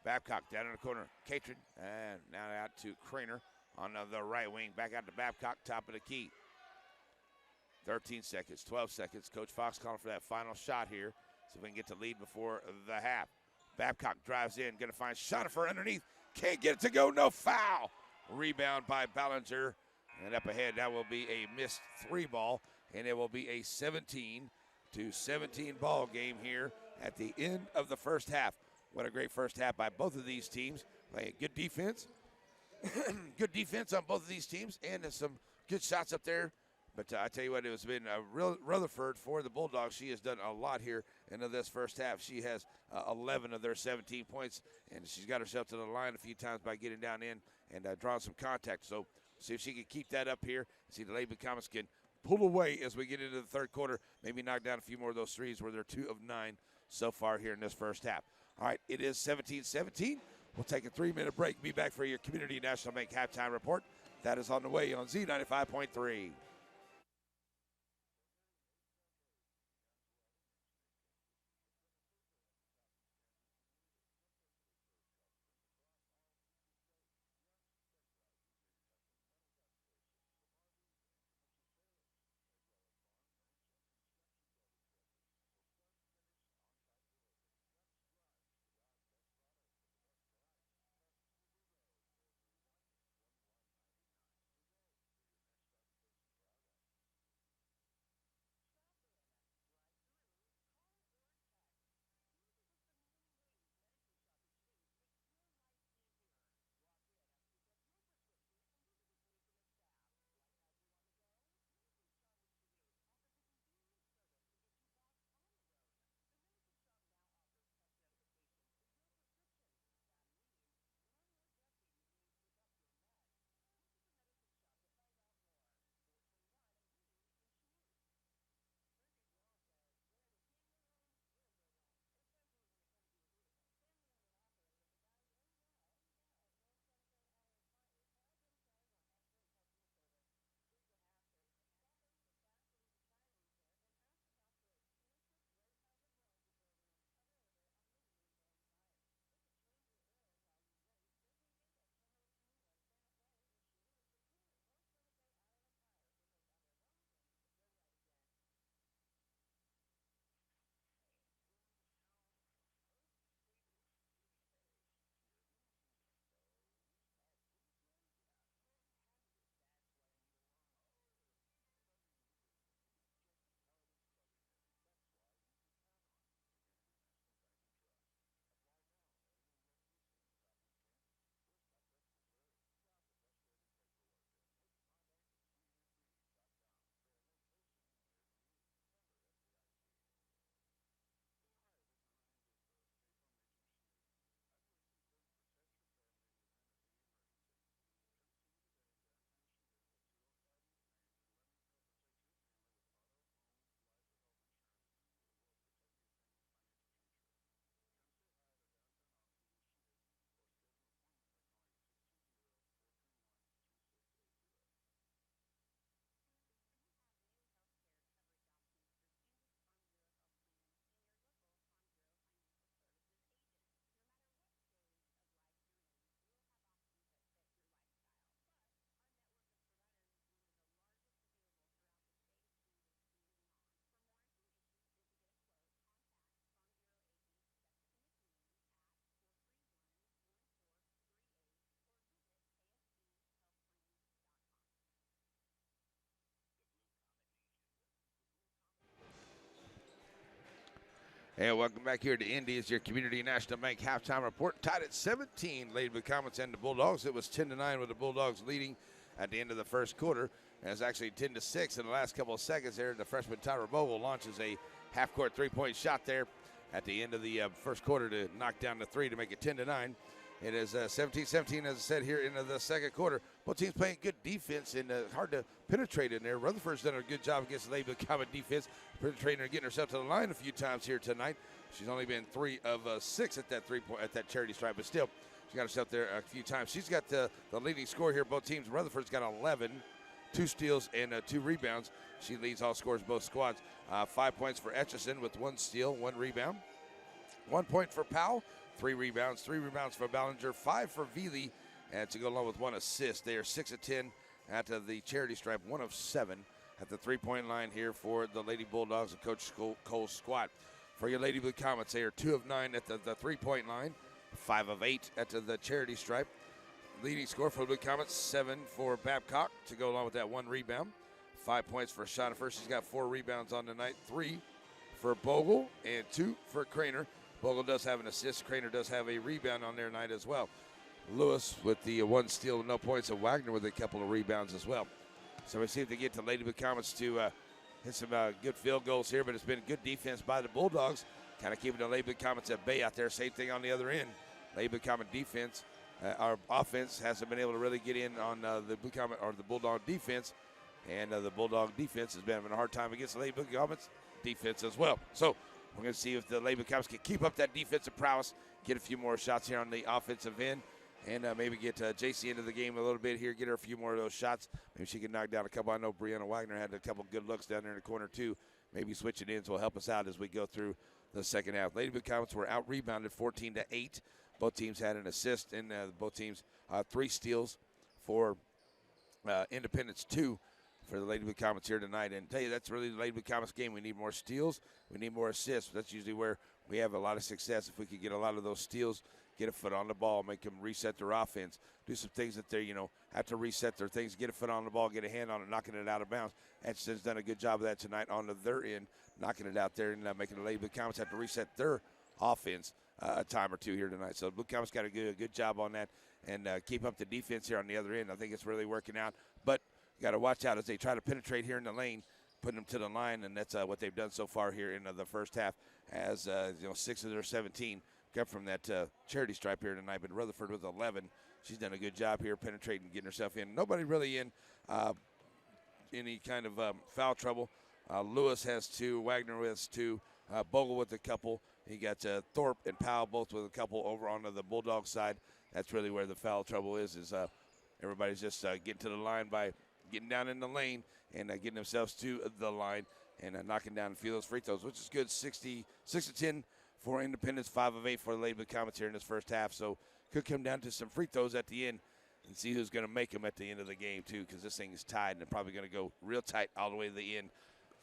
Babcock down in the corner. Catron. And now out to Craner on the right wing. Back out to Babcock. Top of the key. 13 seconds. 12 seconds. Coach Fox calling for that final shot here. See if we can get the lead before the half. Babcock drives in. Going to find Shonifer underneath. Can't get it to go. No foul. Rebound by Ballinger. And up ahead, that will be a missed three ball. And it will be a 17-17 ball game here at the end of the first half. What a great first half by both of these teams. Playing good defense. Good defense on both of these teams. And some good shots up there. But I tell you what, it has been Rutherford for the Bulldogs. She has done a lot here in this first half. She has 11 of their 17 points, and she's got herself to the line a few times by getting down in and drawing some contact. So see if she can keep that up here. See the Lady Bacamas can pull away as we get into the third quarter. Maybe knock down a few more of those threes where they're 2 of 9 so far here in this first half. All right, it is 17-17. We'll take a 3-minute break. Be back for your Community National Bank halftime report. That is on the way on Z95.3. And welcome back here to Indy. It's your Community National Bank halftime report. Tied at 17, Lady Comets and the Bulldogs. It was 10-9 with the Bulldogs leading at the end of the first quarter. And it's actually 10-6 in the last couple of seconds there. The freshman Tyra Bogle launches a half-court three-point shot there at the end of the first quarter to knock down the three to make it 10-9. It is 17-17, as I said, here into the second quarter. Both teams playing good defense and hard to penetrate in there. Rutherford's done a good job against the Lady Comet defense, penetrating and getting herself to the line a few times here tonight. She's only been 3 of 6 at that three-point at that charity stripe, but still, she got herself there a few times. She's got the leading score here. Both teams. Rutherford's got 11, 2 steals and 2 rebounds. She leads all scores both squads. 5 points for Etchison with 1 steal, 1 rebound. 1 point for Powell. 3 rebounds. 3 rebounds for Ballinger. 5 for Veely, and to go along with 1 assist. They are 6 of 10 at the charity stripe. 1 of 7 at the three-point line here for the Lady Bulldogs and Coach Cole's squad. For your Lady Blue Comets, they are 2 of 9 at the three-point line. 5 of 8 at the charity stripe. Leading score for the Blue Comets, 7 for Babcock to go along with that 1 rebound. 5 points for Chanute. She's got 4 rebounds on the night. 3 for Bogle and 2 for Craner. Bogle does have an assist. Craner does have a rebound on their night as well. Lewis with the 1 steal and no points, and Wagner with a couple of rebounds as well. So we see if they get to Lady Blue Comets to hit some good field goals here, but it's been good defense by the Bulldogs, kind of keeping the Lady Blue Comets at bay out there. Same thing on the other end. Lady Blue Comet defense, our offense hasn't been able to really get in on the Blue Comet or the Bulldog defense, and the Bulldog defense has been having a hard time against the Lady Blue Comets defense as well. So we're going to see if the Lady Blue Comets can keep up that defensive prowess, get a few more shots here on the offensive end, and maybe get JC into the game a little bit here, get her a few more of those shots. Maybe she can knock down a couple. I know Brianna Wagner had a couple good looks down there in the corner too. Maybe switching ends will help us out as we go through the second half. Lady Blue Comets were out-rebounded 14-8. Both teams had an assist, and both teams 3 steals for Independence, 2 for the Lady Blue Comets here tonight. And tell you, that's really the Lady Blue Comets game. We need more steals. We need more assists. That's usually where we have a lot of success. If we could get a lot of those steals, get a foot on the ball, make them reset their offense, do some things that they, have to reset their things, get a foot on the ball, get a hand on it, knocking it out of bounds. Etchison's done a good job of that tonight on their end, knocking it out there and making the Lady Blue Comets have to reset their offense a time or two here tonight. So Blue Comets got a good job on that and keep up the defense here on the other end. I think it's really working out. But you got to watch out as they try to penetrate here in the lane, putting them to the line, and that's what they've done so far here in the first half. As 6 of their 17 come from that charity stripe here tonight. But Rutherford with 11, she's done a good job here penetrating, getting herself in. Nobody really in any kind of foul trouble. Lewis has 2, Wagner has 2, Bogle with a couple. You got Thorpe and Powell both with a couple over on the Bulldog side. That's really where the foul trouble is everybody's just getting to the line by getting down in the lane and getting themselves to the line and knocking down a few of those free throws, which is good. 6-10 for Independence, 5 of 8 for the Lady Blue Comets here in this first half. So could come down to some free throws at the end and see who's going to make them at the end of the game too, because this thing is tied and they're probably going to go real tight all the way to the end.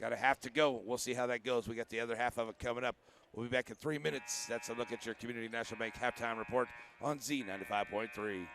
Got a half to go. We'll see how that goes. We got the other half of it coming up. We'll be back in 3 minutes. That's a look at your Community National Bank halftime report on Z95.3.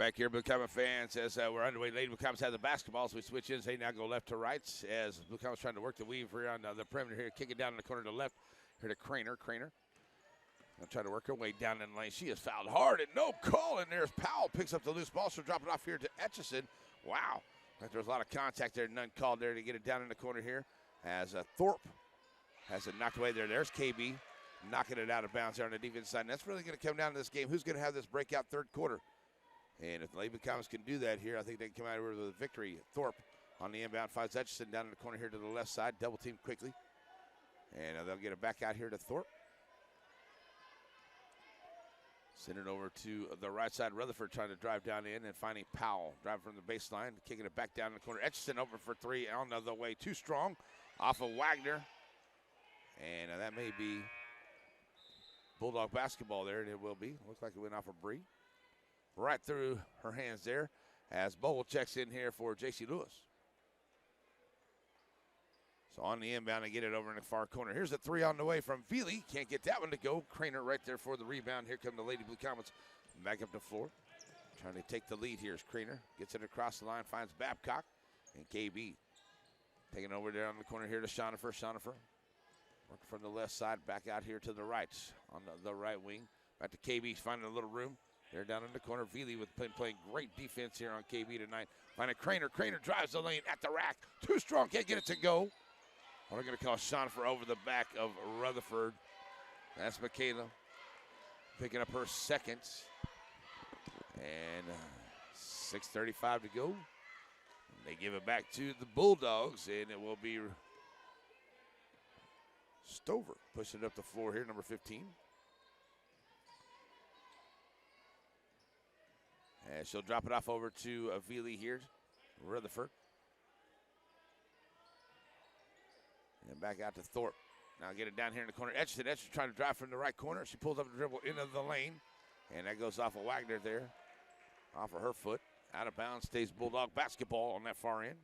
Back here, Blue Comet fans, as we're underway. Lady Blue Comets have the basketball, so we switch in. They now go left to right as Blue Comets trying to work the weave here on the perimeter here. Kick it down in the corner to the left. Here to Craner. Craner trying to work her way down in the lane. She is fouled hard and no call. And there's Powell. Picks up the loose ball. She'll drop it off here to Etchison. Wow. Like there was a lot of contact there. None called there to get it down in the corner here. As Thorpe has it knocked away there. There's KB knocking it out of bounds there on the defense side. And that's really going to come down to this game. Who's going to have this breakout third quarter? And if the Lady Blue Comets can do that here, I think they can come out here with a victory. Thorpe on the inbound finds Etchison down in the corner here to the left side. Double team quickly. And they'll get it back out here to Thorpe. Send it over to the right side. Rutherford trying to drive down in and finding Powell. Driving from the baseline, kicking it back down in the corner. Etchison open for three on the way. Too strong off of Wagner. And that may be Bulldog basketball there, and it will be. Looks like it went off of Bree. Right through her hands there as Bogle checks in here for J.C. Lewis. So on the inbound, they get it over in the far corner. Here's a three on the way from Veely. Can't get that one to go. Craner right there for the rebound. Here come the Lady Blue Comets back up the floor. Trying to take the lead here is Craner. Gets it across the line, finds Babcock. And KB taking over there on the corner here to Shonifer. Shonifer working from the left side, back out here to the right on the right wing. Back to KB, finding a little room. They're down in the corner. Veely with playing great defense here on KB tonight. Finding Craner. Craner drives the lane at the rack. Too strong, can't get it to go. What are going to call Shonifer over the back of Rutherford. That's Michaela picking up her second. And 6:35 to go. They give it back to the Bulldogs, and it will be Stover pushing it up the floor here, number 15. And she'll drop it off over to Veely here, Rutherford. And back out to Thorpe. Now get it down here in the corner. Etchison trying to drive from the right corner. She pulls up the dribble into the lane. And that goes off of Wagner there. Off of her foot. Out of bounds stays Bulldog basketball on that far end.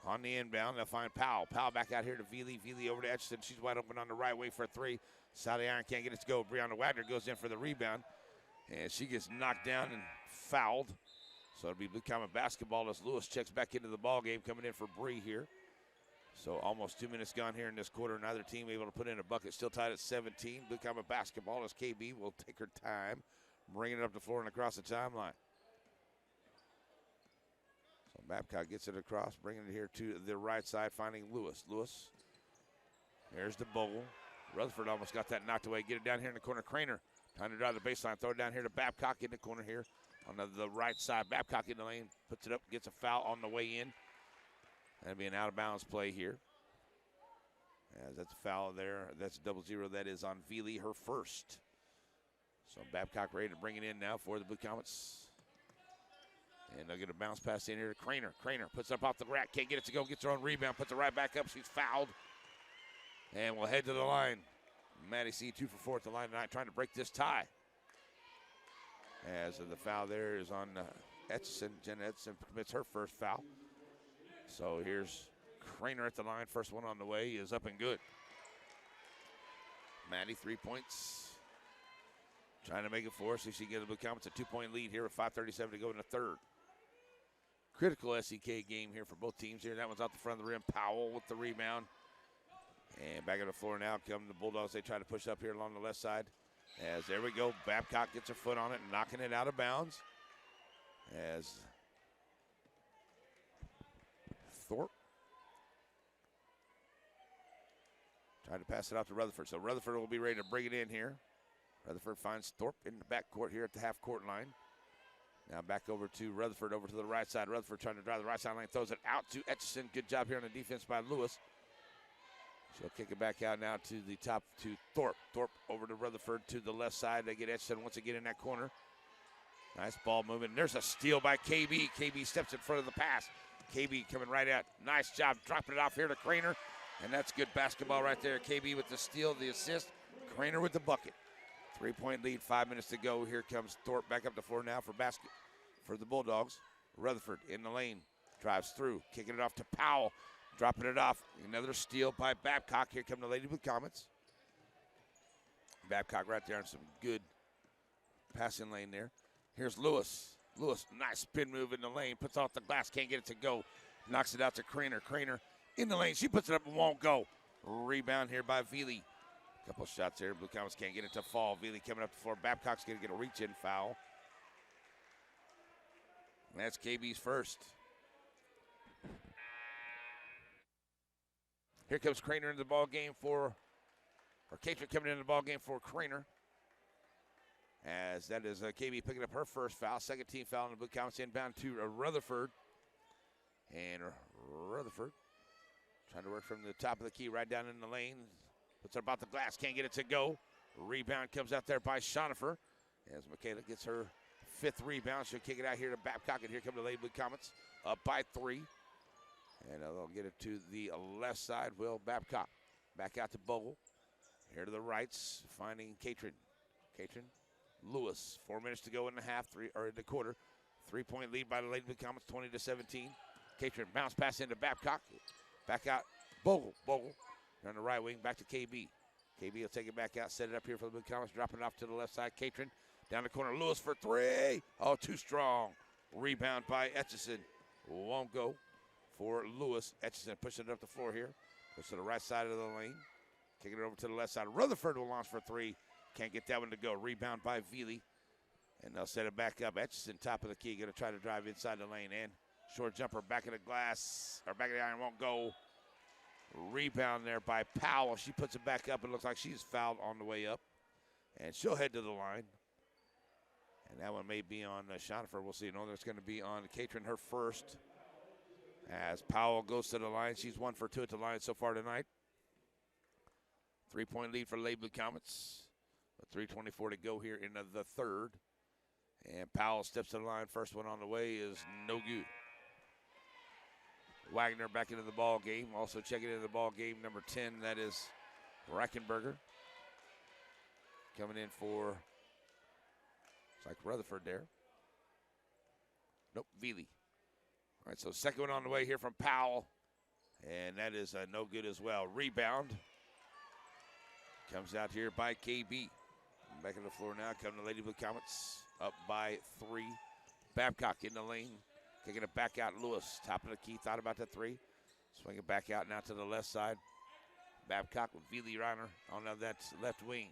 On the inbound, they'll find Powell. Powell back out here to Veely. Veely over to Etchison. She's wide open on the right way for a three. Side of the iron can't get it to go. Brianna Wagner goes in for the rebound. And she gets knocked down and fouled. So it'll be Blue Comet basketball as Lewis checks back into the ball game, coming in for Bree here. So almost 2 minutes gone here in this quarter. Neither team able to put in a bucket. Still tied at 17. Blue Comet basketball as KB will take her time, bringing it up the floor and across the timeline. So Babcock gets it across, bringing it here to the right side, finding Lewis. Lewis, there's the Bogle. Rutherford almost got that knocked away. Get it down here in the corner. Craner trying to drive the baseline. Throw it down here to Babcock in the corner here. On the right side, Babcock in the lane, puts it up, gets a foul on the way in. That'll be an out-of-bounds play here. That's a foul there. That's a 0-0. That is on Veely, her first. So Babcock ready to bring it in now for the Blue Comets. And they'll get a bounce pass in here to Craner. Craner puts it up off the rack, can't get it to go, gets her own rebound, puts it right back up. She's fouled. And we'll head to the line. Maddie C, 2 for 4 at the line tonight, trying to break this tie. As the foul there is on Etchison. Jenna Etchison commits her first foul. So here's Craner at the line. First one on the way is up and good. Maddie, 3 points. Trying to make it 4 so she can get the Blue Comets a 2-point lead here with 5:37 to go in the third. Critical SEK game here for both teams here. That one's out the front of the rim. Powell with the rebound. And back on the floor now come the Bulldogs. They try to push up here along the left side. As there we go, Babcock gets her foot on it, knocking it out of bounds. As Thorpe tried to pass it off to Rutherford. So Rutherford will be ready to bring it in here. Rutherford finds Thorpe in the backcourt here at the half-court line. Now back over to Rutherford, over to the right side. Rutherford trying to drive the right side lane, throws it out to Etchison. Good job here on the defense by Lewis. She'll kick it back out now to the top to Thorpe. Thorpe over to Rutherford to the left side. They get Etchison once again in that corner. Nice ball movement. There's a steal by KB. KB steps in front of the pass. KB coming right out. Nice job dropping it off here to Craner. And that's good basketball right there. KB with the steal, the assist. Craner with the bucket. 3-point lead, 5 minutes to go. Here comes Thorpe back up the floor now for the Bulldogs. Rutherford in the lane. Drives through. Kicking it off to Powell. Dropping it off. Another steal by Babcock. Here come the Lady Blue Comets. Babcock right there on some good passing lane there. Here's Lewis. Lewis, nice spin move in the lane. Puts off the glass, can't get it to go. Knocks it out to Craner. Craner in the lane. She puts it up and won't go. Rebound here by Veely. Couple shots there. Blue Comets can't get it to fall. Veely coming up the floor. Babcock's going to get a reach-in foul. And that's KB's first. Here comes Craner in the ball game for, or Catron coming into the ball game for Craner. As that is KB picking up her first foul. Second team foul in the Blue Comets inbound to Rutherford. And Rutherford trying to work from the top of the key right down in the lane. Puts it about the glass, can't get it to go. Rebound comes out there by Shonifer. As Michaela gets her fifth rebound, she'll kick it out here to Babcock. And here come the Lady Blue Comets up by 3. And they'll get it to the left side. Will Babcock back out to Bogle. Here to the rights, finding Catron. Catron, Lewis. 4 minutes to go in the half, in the quarter. 3-point lead by the Lady Blue Comets, 20-17. Catron bounce pass into Babcock. Back out, Bogle. Bogle on the right wing, back to KB. KB will take it back out, set it up here for the Blue Comets, dropping it off to the left side. Catron down the corner, Lewis for 3. Oh, too strong. Rebound by Etchison. Won't go for Lewis. Etchison pushing it up the floor here. Push to the right side of the lane. Kicking it over to the left side. Rutherford will launch for 3. Can't get that one to go. Rebound by Veely. And they'll set it back up. Etchison, top of the key, going to try to drive inside the lane. And short jumper, back of the glass, or back of the iron, won't go. Rebound there by Powell. She puts it back up. It looks like she's fouled on the way up. And she'll head to the line. And that one may be on Shonifer. We'll see. No, that's going to be on Catron, her first. As Powell goes to the line. She's 1 for 2 at the line so far tonight. 3-point lead for Lady Blue Comets. 3:24 to go here in the third. And Powell steps to the line. First one on the way is no good. Wagner back into the ball game. Also checking into the ball game, number 10, that is Reichenberger. Coming in for, it's like Rutherford there. Nope, Veely. All right, so second one on the way here from Powell. And that is no good as well. Rebound. Comes out here by KB. Back on the floor now, coming to Lady Blue Comets. Up by 3. Babcock in the lane. Kicking it back out, Lewis. Top of the key, thought about the 3. Swing it back out now to the left side. Babcock with Veely Reiner on that left wing.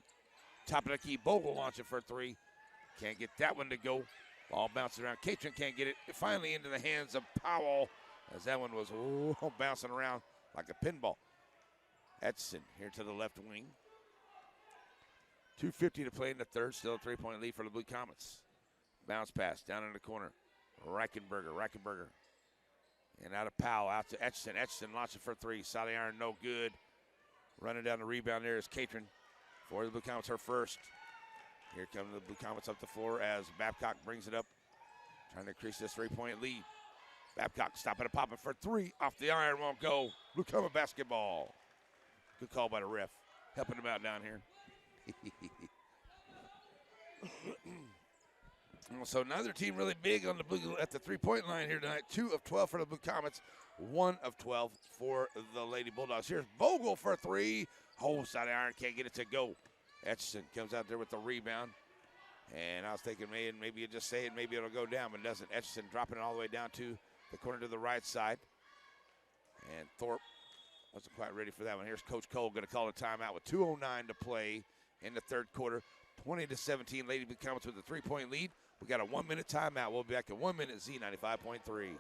Top of the key, Bogle launching for 3. Can't get that one to go. Ball bouncing around. Catron can't get it. Finally into the hands of Powell, as that one was bouncing around like a pinball. Edson here to the left wing. 2:50 to play in the third. Still a 3-point lead for the Blue Comets. Bounce pass down in the corner. Reichenberger. And out of Powell, out to Etchison. Etchison launching for 3. Solid iron, no good. Running down the rebound there is Catron for the Blue Comets, her first. Here come the Blue Comets up the floor as Babcock brings it up. Trying to increase this 3-point lead. Babcock stopping and popping for 3. Off the iron, won't go. Blue Comet basketball. Good call by the ref. Helping him out down here. So neither team really big on the blue at the 3-point line here tonight. 2 of 12 for the Blue Comets, 1 of 12 for the Lady Bulldogs. Here's Bogle for 3. Oh, side iron, can't get it to go. Etchison comes out there with the rebound. And I was thinking maybe you just say it, maybe it'll go down, but it doesn't. Etchison dropping it all the way down to the corner to the right side. And Thorpe wasn't quite ready for that one. Here's Coach Cole going to call a timeout with 2:09 to play in the third quarter. 20-17, Lady Blue Comets with a 3-point lead. We got a 1-minute timeout. We'll be back in 1 minute, Z95.3.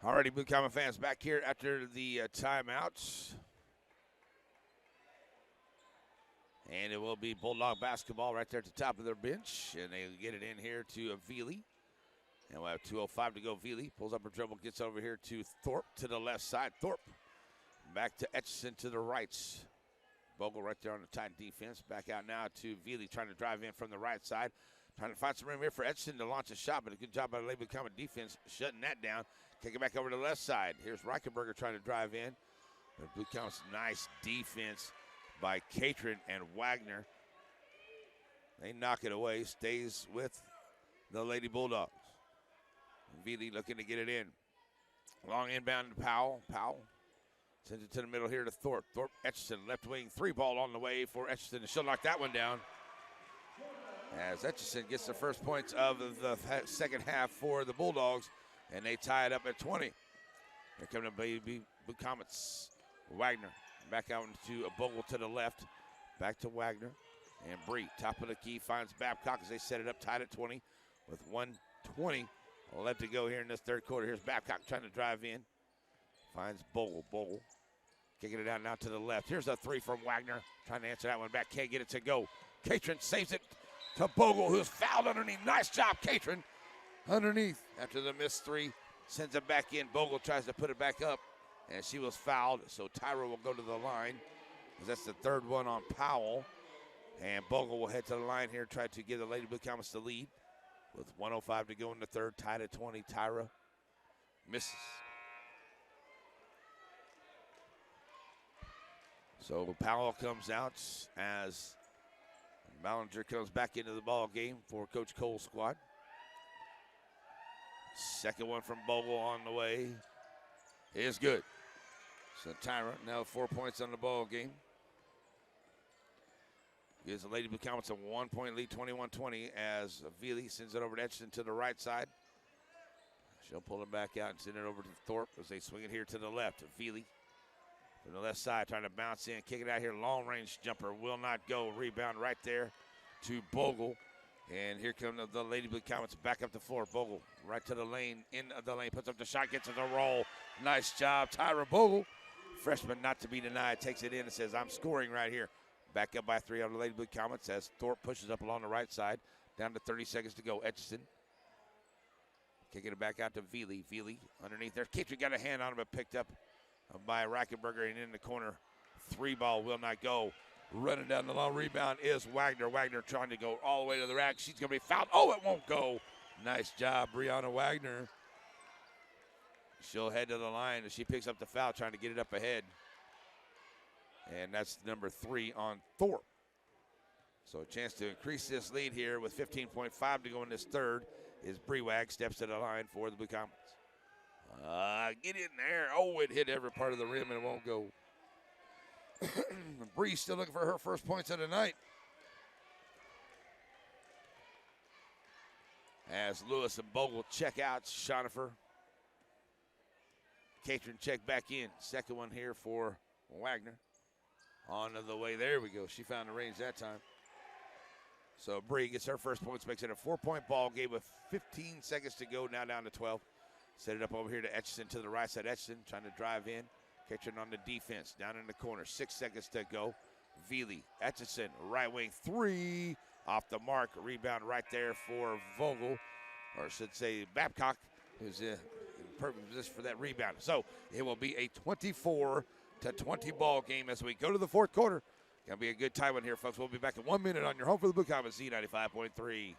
Alrighty, Blue Common fans, back here after the timeouts. And it will be Bulldog basketball right there at the top of their bench. And they get it in here to Veely. And we'll have 2:05 to go. Veely pulls up her dribble, gets over here to Thorpe to the left side. Thorpe back to Etchison to the right. Bogle right there on the tight defense. Back out now to Veely trying to drive in from the right side. Trying to find some room here for Etchison to launch a shot, but a good job by the Blue Common defense shutting that down. Kick it back over to the left side. Here's Reichenberger trying to drive in. But Blue Common's nice defense by Catron and Wagner. They knock it away. Stays with the Lady Bulldogs. Veely looking to get it in. Long inbound to Powell. Powell sends it to the middle here to Thorpe. Thorpe, Etchison, left wing, 3-ball on the way for Etchison, and she'll knock that one down. As Etchison gets the first points of the second half for the Bulldogs, and they tie it up at 20. Here come the Blue Comets. Wagner back out into a Bogle to the left. Back to Wagner. And Bree, top of the key, finds Babcock as they set it up, tied at 20 with 1:20 left to go here in this third quarter. Here's Babcock trying to drive in. Finds Bogle. Bogle kicking it out now to the left. Here's a three from Wagner. Trying to answer that one back. Can't get it to go. Catron saves it to Bogle, who's fouled underneath. Nice job, Catron. Underneath after the missed three. Sends it back in. Bogle tries to put it back up, and she was fouled. So Tyra will go to the line, because that's the third one on Powell. And Bogle will head to the line here, try to give the Lady Blue Comets the lead. With 1:05 to go in the third, tied at 20. Tyra misses. So Powell comes out as Ballinger comes back into the ball game for Coach Cole's squad. Second one from Bogle on the way is good. So Tyra now 4 points on the ball game. Gives the Lady Blue Comets a 1-point lead, 21-20, as Veely sends it over to Etchison to the right side. She'll pull it back out and send it over to Thorpe as they swing it here to the left. Veely from the left side trying to bounce in, kick it out here. Long range jumper will not go. Rebound right there to Bogle. And here come the Lady Blue Comets back up the floor. Bogle right to the lane, in the lane, puts up the shot, gets it to roll. Nice job, Tyra Bogle. Freshman not to be denied, takes it in and says, I'm scoring right here. Back up by 3 on the Lady Blue Comets as Thorpe pushes up along the right side. Down to 30 seconds to go. Etchison kicking it back out to Veely. Veely underneath there. Catron got a hand on him, but picked up by Reichenberger, and in the corner. 3-ball will not go. Running down the long rebound is Wagner. Wagner trying to go all the way to the rack. She's going to be fouled. Oh, it won't go. Nice job, Brianna Wagner. She'll head to the line as she picks up the foul, trying to get it up ahead. And that's number 3 on Thorpe. So a chance to increase this lead here with 15.5 to go in this third is Brewag steps to the line for the Blue Comets. Get in there. Oh, it hit every part of the rim and it won't go. Bree still looking for her first points of the night. As Lewis and Bogle check out, Schonifer. Catron check back in. Second one here for Wagner. On the way, there we go. She found the range that time. So Bree gets her first points, makes it a 4-point ball game with 15 seconds to go, now down to 12. Set it up over here to Etchison to the right side. Etchison trying to drive in. Catching on the defense, down in the corner. 6 seconds to go. Veely, Etchison, right wing, 3 off the mark. Rebound right there for Vogel, or I should say Babcock, who's in perfect position for that rebound. So it will be a 24-20 ball game as we go to the fourth quarter. Gonna be a good time one here, folks. We'll be back in 1 minute on your home for the Blue Comets, Z95.3.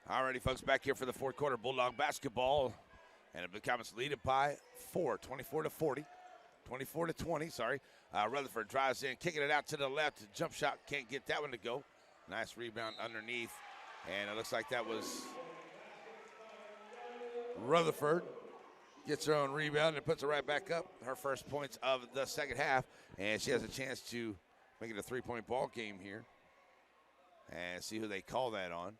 Alrighty, folks, back here for the fourth quarter, Bulldog basketball. And the Blue Comets lead it by 4, 24-40. 24-20, sorry. Rutherford drives in, kicking it out to the left. Jump shot, can't get that one to go. Nice rebound underneath. And it looks like that was Rutherford. Gets her own rebound and puts it right back up. Her first points of the second half. And she has a chance to make it a three-point ball game here. And see who they call that on.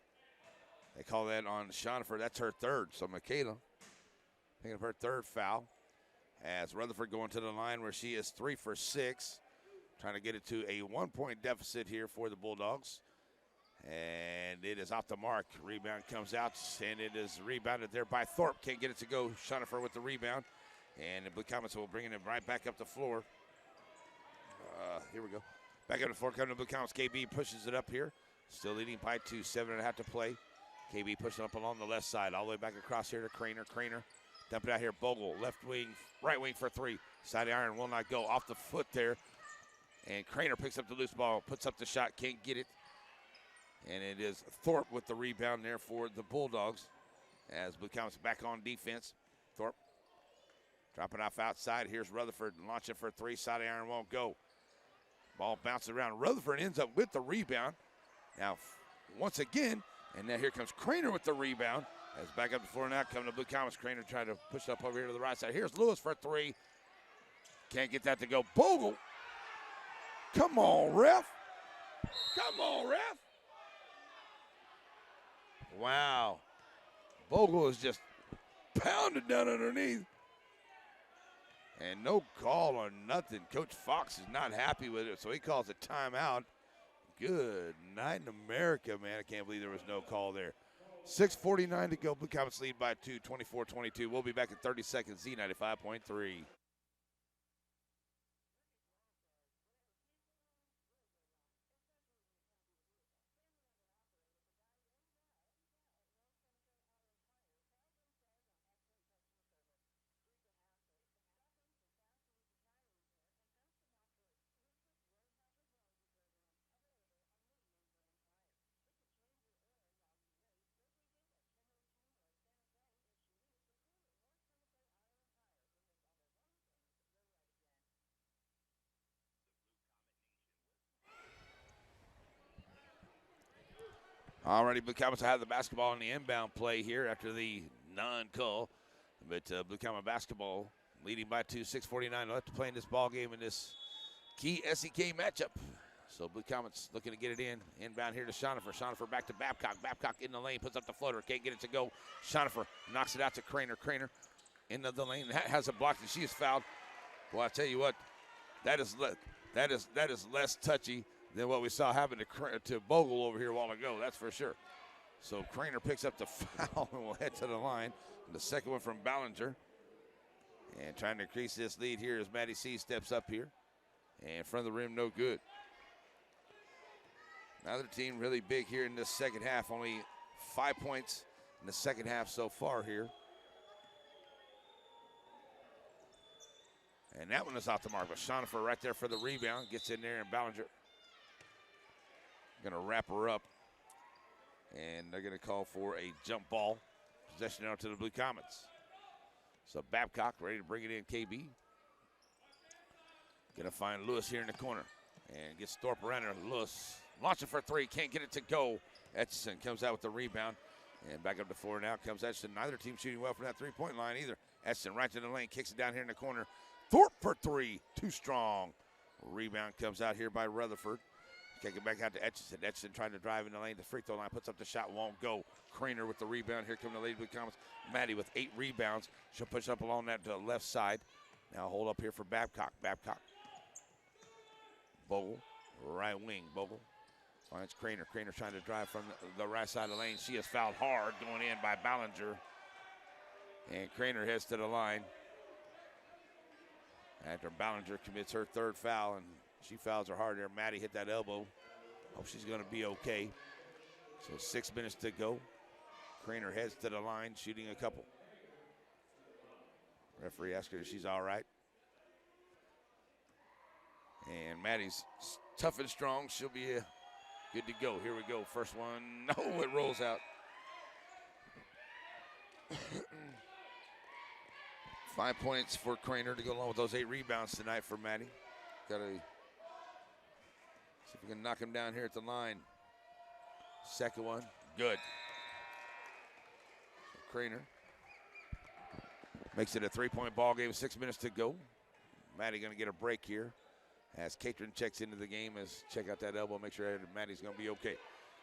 They call that on Chanute. That's her third. So Michaela picking up her third foul. As Rutherford going to the line where she is 3 for 6. Trying to get it to a 1-point deficit here for the Bulldogs. And it is off the mark. Rebound comes out, and it is rebounded there by Thorpe. Can't get it to go. Chanute with the rebound. And the Blue Comets will bring it right back up the floor. Here we go. Back up the floor, coming to Blue Comets. KB pushes it up here. Still leading by 2, 7.5 to play. KB pushing up along the left side, all the way back across here to Craner. Craner, dump it out here. Bogle, left wing, right wing for 3. Side iron will not go. Off the foot there. And Craner picks up the loose ball, puts up the shot, can't get it. And it is Thorpe with the rebound there for the Bulldogs. As Blue Comets back on defense. Thorpe dropping off outside. Here's Rutherford launching for 3. Side iron won't go. Ball bounces around. Rutherford ends up with the rebound. Now, once again, and now here comes Craner with the rebound. As back up the floor now, coming to Blue Comets. Craner trying to push up over here to the right side. Here's Lewis for 3. Can't get that to go. Bogle. Come on, ref. Come on, ref. Wow. Bogle is just pounded down underneath. And no call or nothing. Coach Fox is not happy with it, so he calls a timeout. Good night in America, man. I can't believe there was no call there. 6:49 to go. Blue Comets lead by 2, 24-22. We'll be back in 30 seconds. Z95.3. Already, Blue Comets have the basketball in the inbound play here after the non-call. But Blue Comet basketball leading by 2, 6:49 left to play in this ball game in this key SEK matchup. So Blue Comets looking to get it inbound here to Chanute. Chanute back to Babcock. Babcock in the lane, puts up the floater, can't get it to go. Chanute knocks it out to Craner. Craner into the lane, has a block, and she is fouled. Well, I tell you what, that is less touchy than what we saw happen to Bogle over here a while ago, that's for sure. So Craner picks up the foul and will head to the line. The second one from Ballinger. And trying to increase this lead here as Maddie C steps up here. And in front of the rim, no good. Another team really big here in this second half. Only 5 points in the second half so far here. And that one is off the mark. But Chanute right there for the rebound. Gets in there, and Ballinger going to wrap her up. And they're going to call for a jump ball. Possession out to the Blue Comets. So Babcock ready to bring it in, KB. Going to find Lewis here in the corner. And gets Thorpe around her. Lewis launching for 3. Can't get it to go. Etchison comes out with the rebound. And back up to 4 now comes Etchison. Neither team shooting well from that three-point line either. Etchison right to the lane. Kicks it down here in the corner. Thorpe for 3. Too strong. Rebound comes out here by Rutherford. Kick it back out to Etchison. Etchison trying to drive in the lane. The free throw line puts up the shot. Won't go. Craner with the rebound. Here come the Lady Blue Comets. Maddie with 8 rebounds. She'll push up along that to the left side. Now hold up here for Babcock. Babcock. Bogle. Right wing. Bogle. Finds Craner. Craner trying to drive from the right side of the lane. She is fouled hard going in by Ballinger. And Craner heads to the line. After Ballinger commits her third foul, and she fouls her hard there. Maddie hit that elbow. Hope she's going to be okay. So 6 minutes to go. Craner heads to the line, shooting a couple. Referee asks her if she's all right. And Maddie's tough and strong. She'll be good to go. Here we go. First one. No, it rolls out. 5 points for Craner to go along with those 8 rebounds tonight for Maddie. Got to see if we can knock him down here at the line. Second one, good. Craner makes it a 3-point ball game, 6 minutes to go. Maddie going to get a break here as Catron checks into the game. As check out that elbow, make sure Maddie's going to be okay.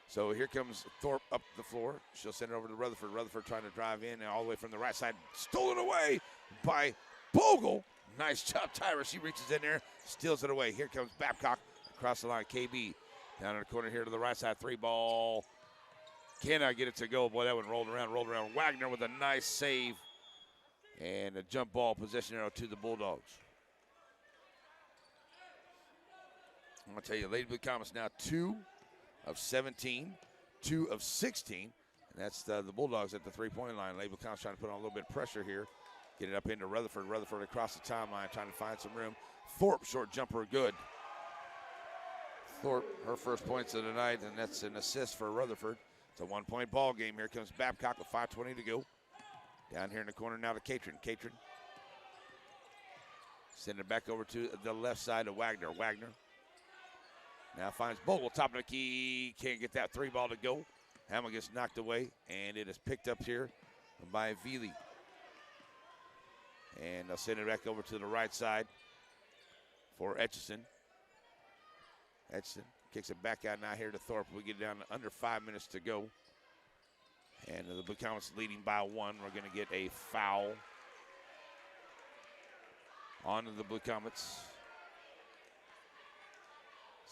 So here comes Thorpe up the floor. She'll send it over to Rutherford. Rutherford trying to drive in and all the way from the right side. Stolen away by Bogle. Nice job, Tyra. She reaches in there, steals it away. Here comes Babcock across the line. KB down in the corner here to the right side. 3-ball. Cannot get it to go. Boy, that one rolled around. Wagner with a nice save. And a jump ball possession arrow to the Bulldogs. I'm going to tell you, Lady Blue Comets now 2 of 17, 2 of 16. And that's the Bulldogs at the 3-point line. Lady Blue Comets trying to put on a little bit of pressure here. Get it up into Rutherford. Rutherford across the timeline trying to find some room. Thorpe, short jumper, good. Thorpe, her first points of the night, and that's an assist for Rutherford. It's a 1-point ball game. Here comes Babcock with 5:20 to go. Down here in the corner now to Catron. Catron send it back over to the left side of Wagner. Wagner now finds Bogle, top of the key. Can't get that 3-ball to go. Hamill gets knocked away, and it is picked up here by Veely. And they'll send it back over to the right side for Etchison. Etchison kicks it back out now here to Thorpe. We get down to under 5 minutes to go. And the Blue Comets leading by 1. We're going to get a foul on the Blue Comets.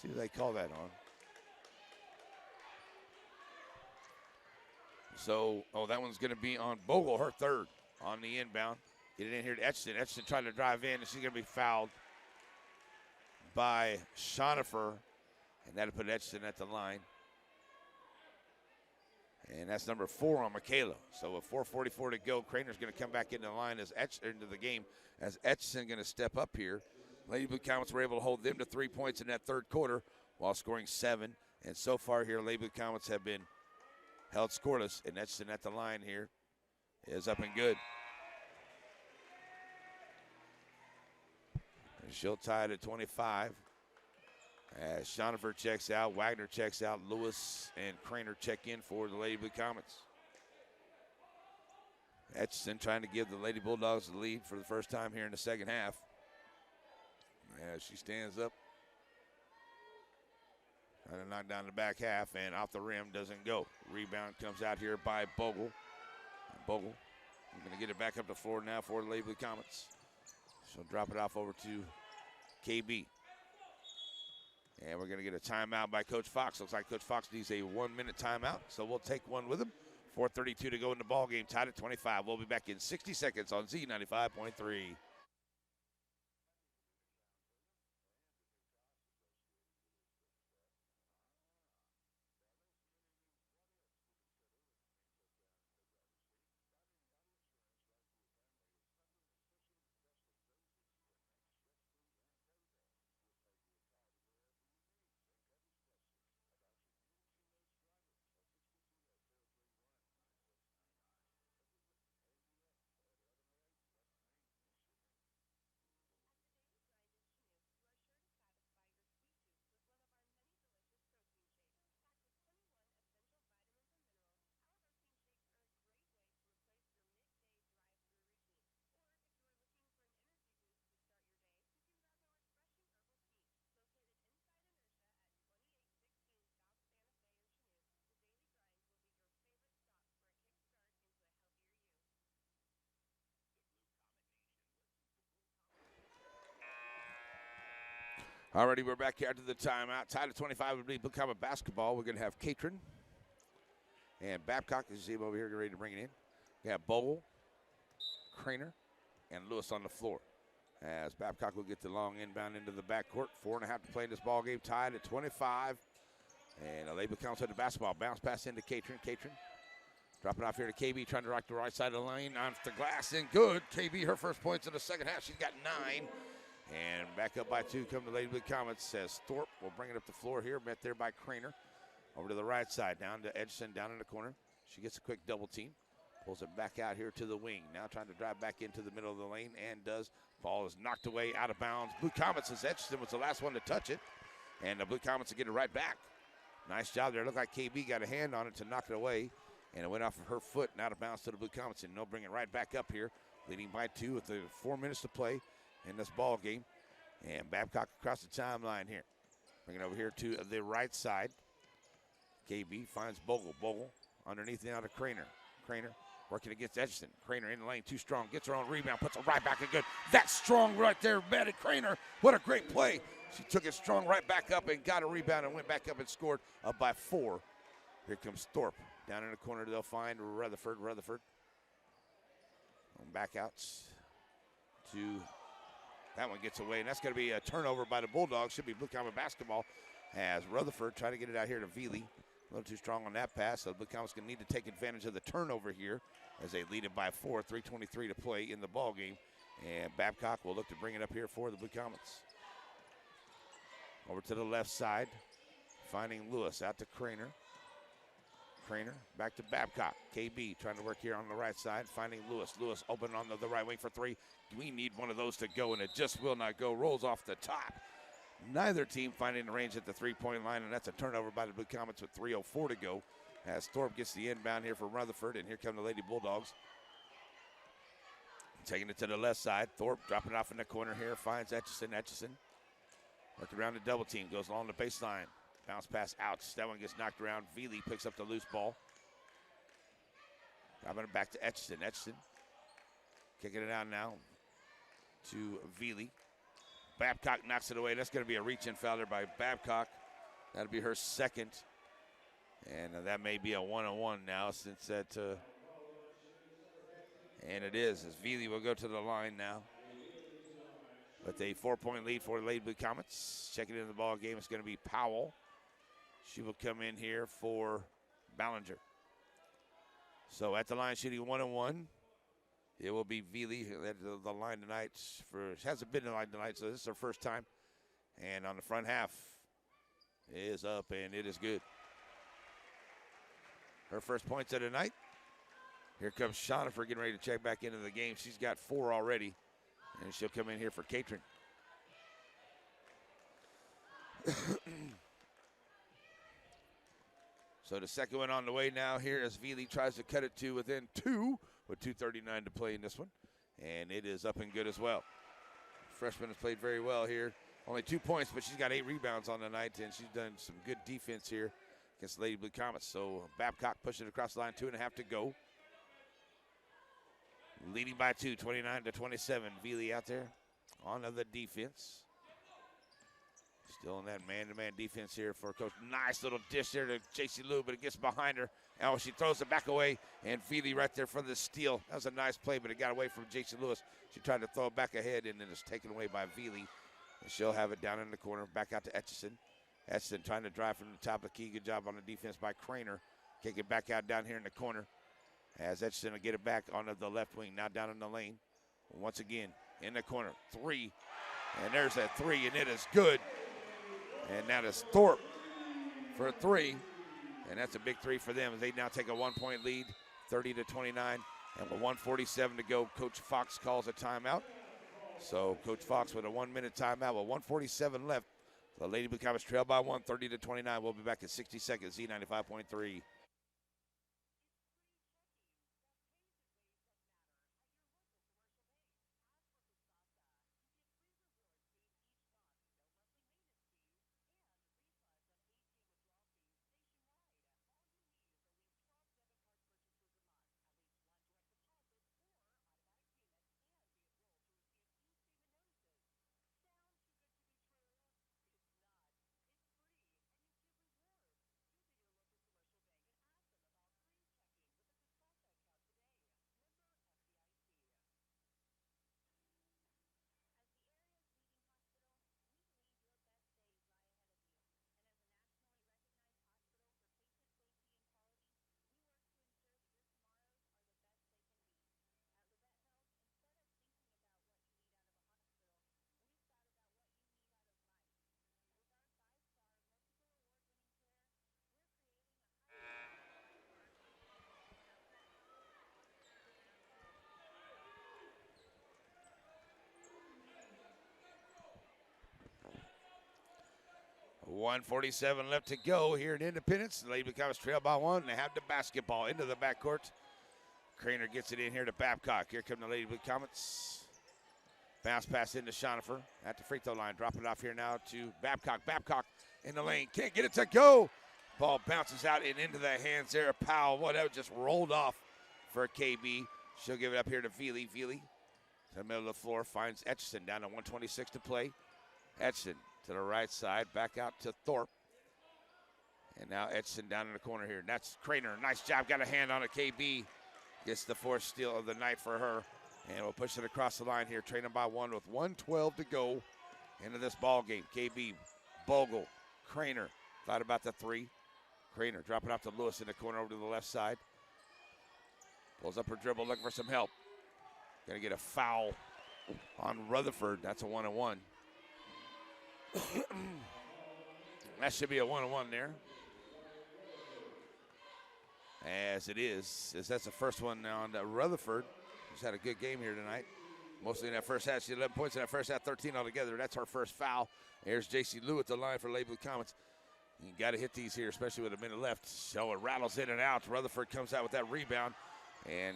See what they call that on. So, that one's going to be on Bogle, her third on the inbound. Get it in here to Etchison. Etchison trying to drive in, and she's going to be fouled by Schonifer. And that'll put Etchison at the line. And that's number 4 on Michaela. So with 4:44 to go, Craner's going to come back into the line into the game as Etchison going to step up here. Lady Blue Comets were able to hold them to 3 points in that third quarter while scoring 7. And so far here, Lady Blue Comets have been held scoreless. And Etchison at the line here is up and good. And she'll tie it at 25. As Schonifer checks out, Wagner checks out, Lewis and Craner check in for the Lady Blue Comets. Etchison trying to give the Lady Bulldogs the lead for the first time here in the second half. As she stands up, trying to knock down the back half, and off the rim doesn't go. Rebound comes out here by Bogle. Bogle going to get it back up the floor now for the Lady Blue Comets. She'll drop it off over to KB. And we're going to get a timeout by Coach Fox. Looks like Coach Fox needs a 1-minute timeout, so we'll take one with him. 4:32 to go in the ball game, tied at 25. We'll be back in 60 seconds on Z95.3. Alrighty, we're back here after the timeout. Tied at 25 would be Blue Comet basketball. We're going to have Catron and Babcock, as you see him over here, getting ready to bring it in. We have Bogle, Craner, and Lewis on the floor. As Babcock will get the long inbound into the backcourt. 4.5 to play in this ball game. Tied at 25. And Lady Blue Comets with the basketball. Bounce pass into Catron. Catron dropping off here to KB, trying to rock the right side of the lane. Off the glass and good. KB, her first points in the second half. She's got 9. And back up by 2 come the Lady Blue Comets. Says Thorpe will bring it up the floor here. Met there by Craner. Over to the right side. Down to Edson, down in the corner. She gets a quick double team. Pulls it back out here to the wing. Now trying to drive back into the middle of the lane and does. Ball is knocked away out of bounds. Blue Comets, as Etchison was the last one to touch it. And the Blue Comets will get it right back. Nice job there. Looked like KB got a hand on it to knock it away. And it went off of her foot and out of bounds to the Blue Comets. And they'll bring it right back up here. Leading by 2 with the 4 minutes to play in this ball game. And Babcock across the timeline here. Bring it over here to the right side. KB finds Bogle. Bogle underneath now to Craner. Craner working against Etchison. Craner in the lane, too strong. Gets her own rebound, puts it right back in good. That's strong right there, Betty Craner. What a great play. She took it strong right back up and got a rebound and went back up and scored up by 4. Here comes Thorpe. Down in the corner, they'll find Rutherford. Back out to, that one gets away, and that's going to be a turnover by the Bulldogs. Should be Blue Comet basketball as Rutherford trying to get it out here to Veely. A little too strong on that pass, so Blue Comet's going to need to take advantage of the turnover here as they lead it by 4, 3:23 to play in the ball game. And Babcock will look to bring it up here for the Blue Comets. Over to the left side, finding Lewis out to Craner. Craner back to Babcock. KB trying to work here on the right side, finding Lewis. Lewis open on the right wing for 3. We need one of those to go, and it just will not go. Rolls off the top. Neither team finding the range at the 3-point line, and that's a turnover by the Blue Comets with 3:04 to go. As Thorpe gets the inbound here for Rutherford, and here come the Lady Bulldogs. Taking it to the left side. Thorpe dropping it off in the corner here, finds Etchison. Etchison working around the double team, goes along the baseline. Bounce pass out. That one gets knocked around. Veely picks up the loose ball. Dropping it back to Etchison. Etchison kicking it out now to Veely. Babcock knocks it away. That's going to be a reach-in foul there by Babcock. That'll be her second. And that may be a 1-on-1 now since that. And it is, as Veely will go to the line now. With a 4-point lead for the Lady Blue Comets. Checking into the ball game, it's going to be Powell. She will come in here for Ballinger. So at the line, shooting 1-on-1. It will be Veely at the line tonight. She hasn't been in the line tonight, so this is her first time. And on the front half, it is up, and it is good. Her first points of the night. Here comes Chanute getting ready to check back into the game. She's got 4 already, and she'll come in here for Catering. So the second one on the way now here as Veely tries to cut it to within 2 with 2:39 to play in this one. And it is up and good as well. Freshman has played very well here. Only 2 points, but she's got 8 rebounds on the night, and she's done some good defense here against the Lady Blue Comets. So Babcock pushing it across the line, 2.5 to go. Leading by 2, 29-27. Veely out there on the defense. Still in that man-to-man defense here for Coach. Nice little dish there to J.C. Lou, but it gets behind her. Now she throws it back away, and Veely right there for the steal. That was a nice play, but it got away from J.C. Lewis. She tried to throw it back ahead, and then it's taken away by Veely. And she'll have it down in the corner, back out to Etchison. Etchison trying to drive from the top of the key. Good job on the defense by Craner. Kick it back out down here in the corner. As Etchison will get it back on the left wing, now down in the lane. Once again, in the corner, 3. And there's that 3, and it is good. And now it's Thorpe for a 3. And that's a big 3 for them as they now take a 1-point lead, 30-29. And with 1:47 to go, Coach Fox calls a timeout. So Coach Fox with a 1-minute timeout with 1:47 left. The Lady Blue Comets trail by 1, 30-29. We'll be back in 60 seconds, Z95.3. 1:47 left to go here in Independence. The Lady Blue Comets trail by 1. They have the basketball into the backcourt. Craner gets it in here to Babcock. Here come the Lady Blue Comets. Bounce pass into Chanute at the free throw line. Drop it off here now to Babcock. Babcock in the lane. Can't get it to go. Ball bounces out and into the hands there of Powell. Boy, that just rolled off for KB. She'll give it up here to Veely. Veely to the middle of the floor. Finds Etchison down to 1:26 to play. Etchison to the right side. Back out to Thorpe. And now Etchison down in the corner here. And that's Craner. Nice job. Got a hand on it. KB gets the fourth steal of the night for her. And we'll push it across the line here. Trailing by 1 with 1:12 to go into this ball game. KB, Bogle, Craner. Thought about the 3. Craner dropping off to Lewis in the corner over to the left side. Pulls up her dribble, looking for some help. Gonna get a foul on Rutherford. That's a 1-on-1. That should be a 1-on-1 there. As it is, as that's the first one on Rutherford. She's had a good game here tonight. Mostly in that first half. She had 11 points in that first half, 13 altogether. That's her first foul. Here's J.C. Lou at the line for Lady Blue Comets. You got to hit these here, especially with a minute left. So it rattles in and out. Rutherford comes out with that rebound. And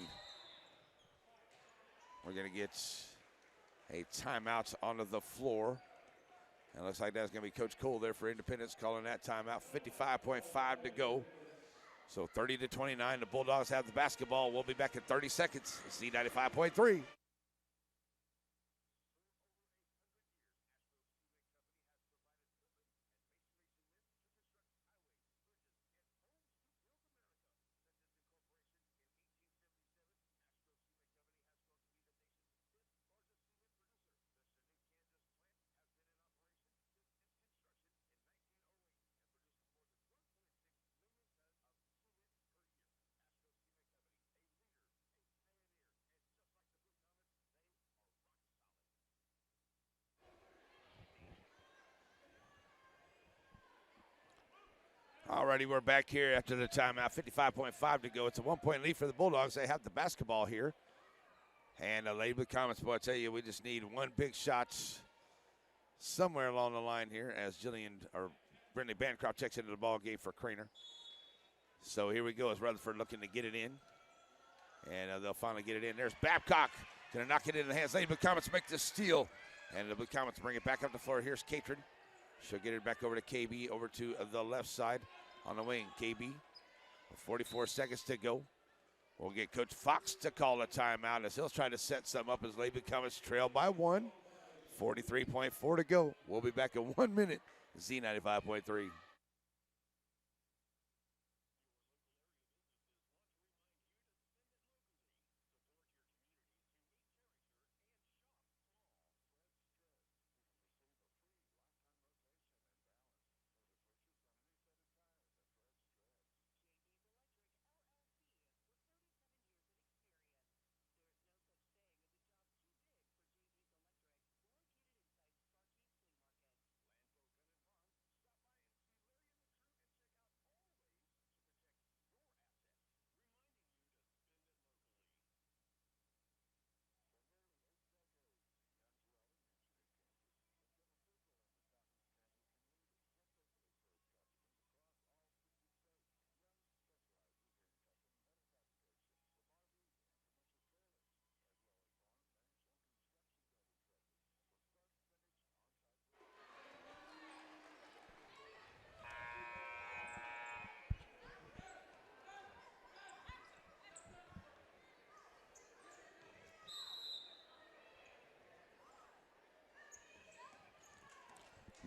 we're going to get a timeout onto the floor. And it looks like that's going to be Coach Cole there for Independence calling that timeout. 55.5 to go. So 30-29, the Bulldogs have the basketball. We'll be back in 30 seconds. Z95.3. Alrighty, we're back here after the timeout. 55.5 to go. It's a 1-point lead for the Bulldogs. They have the basketball here. And the Lady Blue Comets, boy, I tell you, we just need one big shot somewhere along the line here as Brindley Bancroft checks into the ball game for Craner. So here we go as Rutherford looking to get it in. And they'll finally get it in. There's Babcock. Going to knock it into the hands. Lady Blue Comets make the steal. And the Blue Comets bring it back up the floor. Here's Catron. She'll get it back over to KB, over to the left side on the wing. KB with 44 seconds to go. We'll get Coach Fox to call a timeout as he'll try to set something up as Lady Blue Comets trail by 1. 43.4 to go. We'll be back in 1 minute. Z95.3.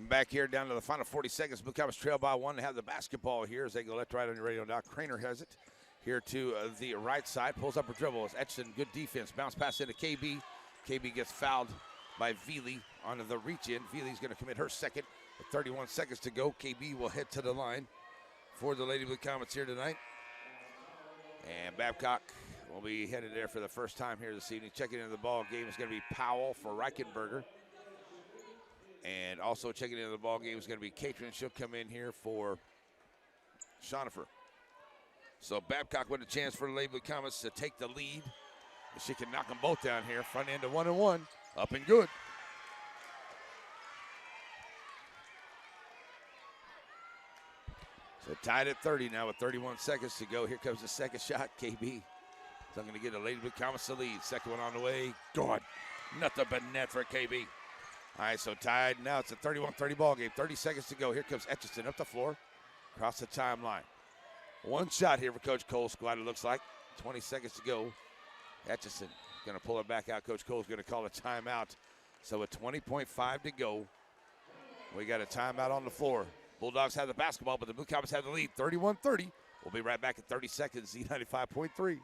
Back here down to the final 40 seconds. Blue Comets trail by 1. They have the basketball here as they go left, right on your radio now. Craner has it here to the right side. Pulls up her dribble. It's Etchison. Good defense. Bounce pass into KB. KB gets fouled by Veely onto the reach in. Veely's going to commit her second. With 31 seconds to go, KB will head to the line for the Lady Blue Comets here tonight. And Babcock will be headed there for the first time here this evening. Checking into the ball game is going to be Powell for Reichenberger. And also checking into the ball game is going to be Catron. She'll come in here for Chanute. So Babcock with a chance for the Lady Blue Comets to take the lead. If she can knock them both down here. Front end to 1-1. Up and good. So tied at 30 now with 31 seconds to go. Here comes the second shot, KB. So I'm going to get a Lady Blue Comets the lead. Second one on the way. Good. Nothing but net for KB. All right, so tied. Now it's a 31-30 ball game. 30 seconds to go. Here comes Etchison up the floor. Across the timeline. One shot here for Coach Cole's squad, it looks like. 20 seconds to go. Etchison going to pull it back out. Coach Cole's going to call a timeout. So with 20.5 to go, we got a timeout on the floor. Bulldogs have the basketball, but the Blue Comets have the lead. 31-30. We'll be right back in 30 seconds. Z95.3.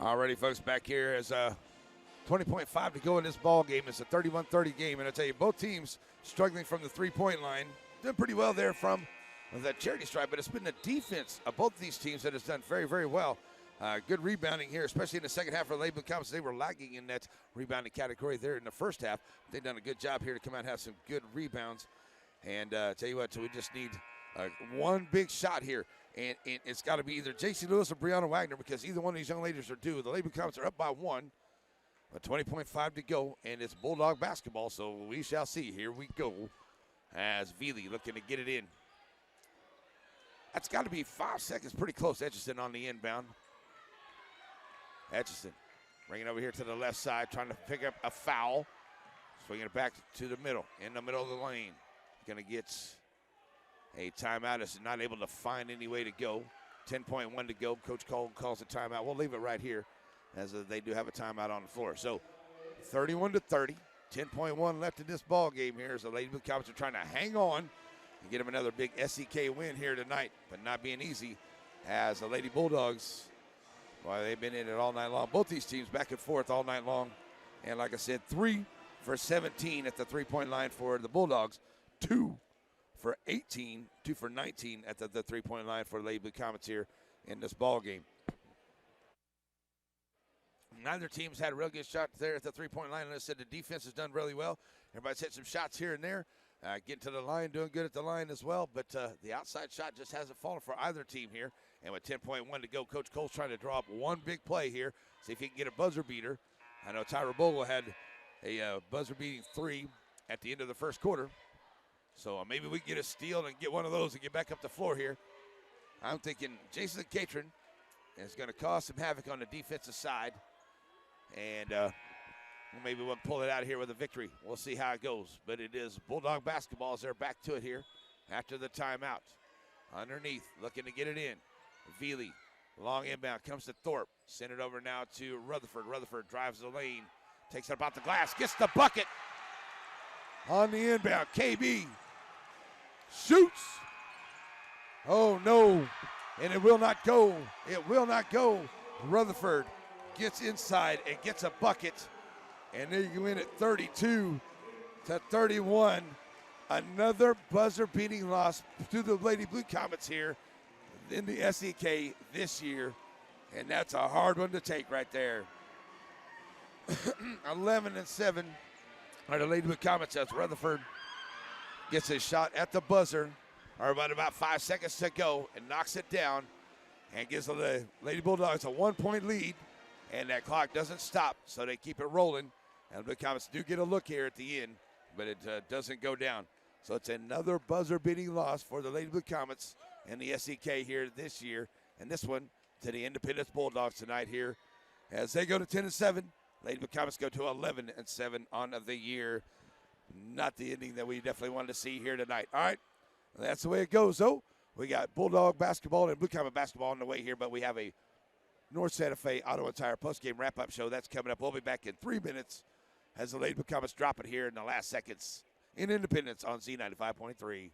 Alrighty, folks, back here as 20.5 to go in this ball game. It's a 31-30 game, and I tell you, both teams struggling from the three-point line. Doing pretty well there from that charity stripe, but it's been the defense of both of these teams that has done very, very well. Good rebounding here, especially in the second half for the Lady Blue Comets. They were lagging in that rebounding category there in the first half. They've done a good job here to come out and have some good rebounds. And tell you what, so we just need one big shot here. And it's got to be either J.C. Lewis or Brianna Wagner, because either one of these young ladies are due. The Lady Blue Comets are up by one. 20.5 to go, and it's Bulldog basketball, so we shall see. Here we go as Veely looking to get it in. That's got to be 5 seconds, pretty close. Etchison on the inbound. Etchison bringing it over here to the left side, trying to pick up a foul. Swinging it back to the middle, in the middle of the lane. Going to get a timeout. Is not able to find any way to go. 10.1 to go. Coach Cole calls a timeout. We'll leave it right here, as they do have a timeout on the floor. So 31-30, 10.1 left in this ball game here as the Lady Blue Comets are trying to hang on and get them another big SEK win here tonight, but not being easy as the Lady Bulldogs, well, they've been in it all night long. Both these teams back and forth all night long. And like I said, 3 for 17 at the three-point line for the Bulldogs, 2 for 18, 2 for 19 at the three-point line for the Lady Blue Comets here in this ball game. Neither team's had a real good shot there at the three-point line. And I said the defense has done really well. Everybody's hit some shots here and there. Getting to the line, doing good at the line as well. But the outside shot just hasn't fallen for either team here. And with 10.1 to go, Coach Cole's trying to draw up one big play here. See if he can get a buzzer beater. I know Tyra Bogle had a buzzer-beating 3 at the end of the first quarter. So maybe we can get a steal and get one of those and get back up the floor here. I'm thinking Jason Catron is going to cause some havoc on the defensive side. And maybe we'll pull it out here with a victory. We'll see how it goes. But it is Bulldog basketball as they're back to it here after the timeout. Underneath, looking to get it in. Veely, long inbound, comes to Thorpe. Send it over now to Rutherford. Rutherford drives the lane, takes it about the glass, gets the bucket. On the inbound, KB shoots. Oh, no. And it will not go. It will not go. Rutherford gets inside and gets a bucket. And there you win at 32-31. Another buzzer-beating loss to the Lady Blue Comets here in the SEK this year. And that's a hard one to take right there. 11-7 are the Lady Blue Comets as Rutherford gets a shot at the buzzer. Or about 5 seconds to go and knocks it down and gives the Lady Bulldogs a 1-point lead. And that clock doesn't stop, so they keep it rolling. And the Blue Comets do get a look here at the end, but it doesn't go down. So it's another buzzer-beating loss for the Lady Blue Comets in the SEK here this year. And this one to the Independence Bulldogs tonight here as they go to 10-7. Lady Blue Comets go to 11-7 on the year. Not the ending that we definitely wanted to see here tonight. All right, that's the way it goes, though. We got Bulldog basketball and Blue Comet basketball on the way here, but we have a North Santa Fe Auto and Tire postgame wrap-up show. That's coming up. We'll be back in 3 minutes as the Lady Blue Comets drop it here in the last seconds in Independence on Z95.3.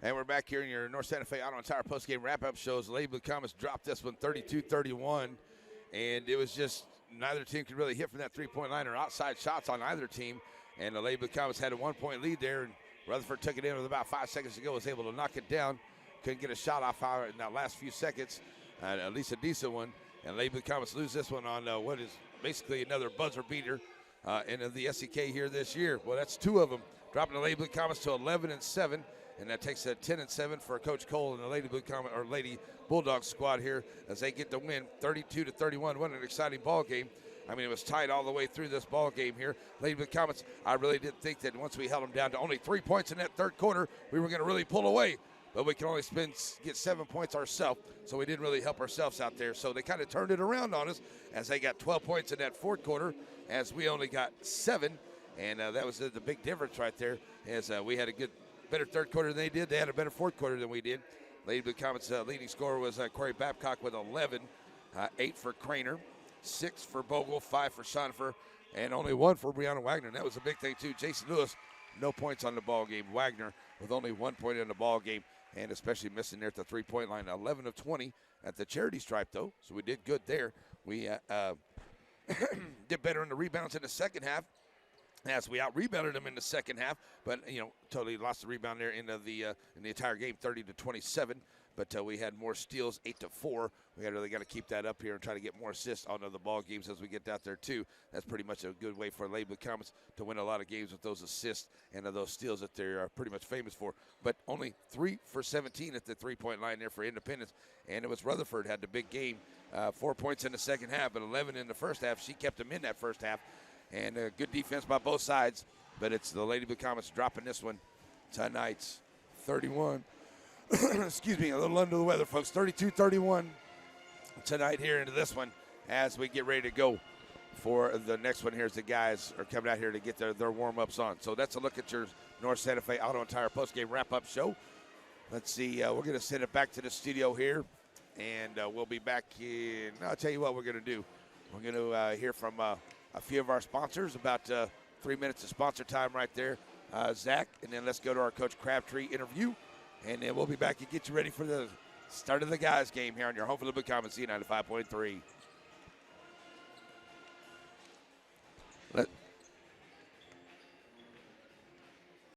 And we're back here in your North Santa Fe Auto and Tire postgame wrap-up shows. Lady Blue Comets dropped this one 32-31, and it was just neither team could really hit from that three-point line or outside shots on either team. And the Lady Blue Comets had a 1-point lead there, and Rutherford took it in with about 5 seconds to go, was able to knock it down. Couldn't get a shot off in that last few seconds, at least a decent one. And Lady Blue Comets lose this one on what is basically another buzzer beater in the SEK here this year. Well, that's 2 of them, dropping the Lady Blue Comets to 11-7. And that takes a 10-7 for Coach Cole and the Lady Bulldogs squad here as they get the win 32-31. What an exciting ball game. I mean, it was tight all the way through this ball game here. Lady Blue Comets, I really did think that once we held them down to only 3 points in that third quarter, we were going to really pull away. But we can only get 7 points ourselves, so we didn't really help ourselves out there. So they kind of turned it around on us as they got 12 points in that fourth quarter, as we only got 7. And that was the big difference right there, as we had a better third quarter than they did. They had a better fourth quarter than we did. Lady Blue Comets' leading scorer was Corey Babcock with 11, 8 for Craner, 6 for Bogle, 5 for Schonifer, and only 1 for Brianna Wagner. And that was a big thing, too. Jason Lewis, no points on the ball game. Wagner with only 1 point in the ball game, and especially missing there at the three-point line. 11 of 20 at the charity stripe, though, so we did good there. We did better in the rebounds in the second half, as we out-rebounded them in the second half, but, totally lost the rebound there in the entire game, 30-27. But we had more steals, 8-4. We really got to keep that up here and try to get more assists on other ball games as we get out there, too. That's pretty much a good way for Lady Blue Comets to win a lot of games with those assists and those steals that they're pretty much famous for. But only 3 for 17 at the three-point line there for Independence. And it was Rutherford had the big game, 4 points in the second half, but 11 in the first half. She kept them in that first half. And good defense by both sides, but it's the Lady Blue Comets dropping this one tonight's 31. Excuse me, a little under the weather, folks. 32-31 tonight here into this one as we get ready to go for the next one here as the guys are coming out here to get their warm-ups on. So that's a look at your North Santa Fe Auto and Tire postgame wrap-up show. Let's see, we're going to send it back to the studio here, and we'll be back in. I'll tell you what we're going to do. We're going to hear from a few of our sponsors, about 3 minutes of sponsor time right there, Zach, and then let's go to our Coach Crabtree interview, and then we'll be back and get you ready for the start of the guys game here on your home for the Blue Comets, C95.3.